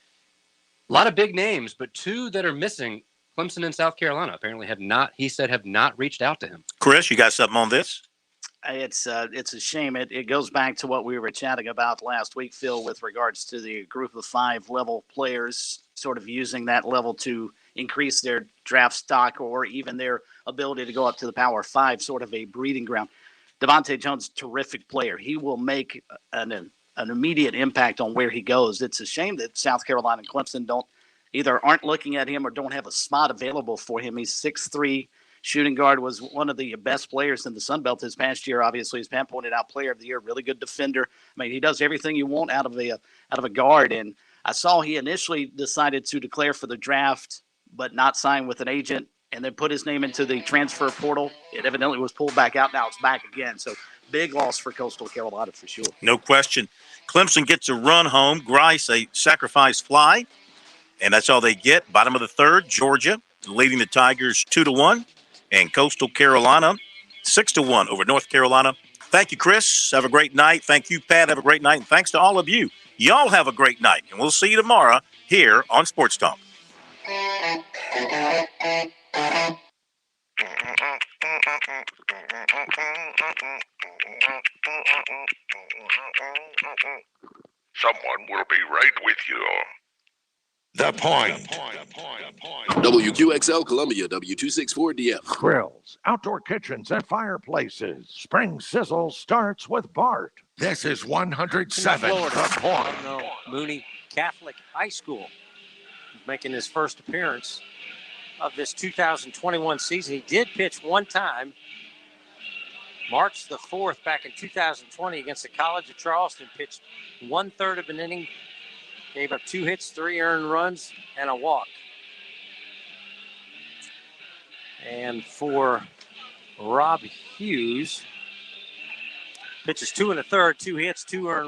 Speaker 5: A lot of big names, but 2 that are missing, Clemson and South Carolina, apparently have not reached out to him.
Speaker 2: Chris, you got something on this?
Speaker 3: It's a shame. It goes back to what we were chatting about last week, Phil, with regards to the group of 5 level players sort of using that level to increase their draft stock or even their ability to go up to the Power 5, sort of a breeding ground. Devontae Jones, terrific player. He will make an immediate impact on where he goes. It's a shame that South Carolina and Clemson aren't looking at him or don't have a spot available for him. He's 6'3", shooting guard, was one of the best players in the Sun Belt this past year. Obviously, as Pat pointed out, player of the year, really good defender. I mean, he does everything you want out of a guard. And I saw he initially decided to declare for the draft, but not sign with an agent, and then put his name into the transfer portal. It evidently was pulled back out. Now it's back again. So big loss for Coastal Carolina for sure.
Speaker 2: No question. Clemson gets a run home. Grice, a sacrifice fly. And that's all they get. Bottom of the third, Georgia leading the Tigers 2-1. And Coastal Carolina 6-1 over North Carolina. Thank you, Chris. Have a great night. Thank you, Pat. Have a great night. And thanks to all of you. Y'all have a great night. And we'll see you tomorrow here on Sports Talk.
Speaker 18: Someone will be right with you.
Speaker 1: The Point.
Speaker 9: WQXL Columbia, W264DF.
Speaker 1: Grills, outdoor kitchens, and fireplaces. Spring Sizzle starts with Bart. This is 107
Speaker 8: Florida.
Speaker 1: The Point.
Speaker 8: No, Mooney Catholic High School. He's making his first appearance of this 2021 season. He did pitch one time, March the 4th, back in 2020 against the College of Charleston. Pitched 1/3 of an inning, gave up 2 hits, 3 earned runs, and a walk. And for Rob Hughes, pitches 2 1/3, 2 hits, 2 earned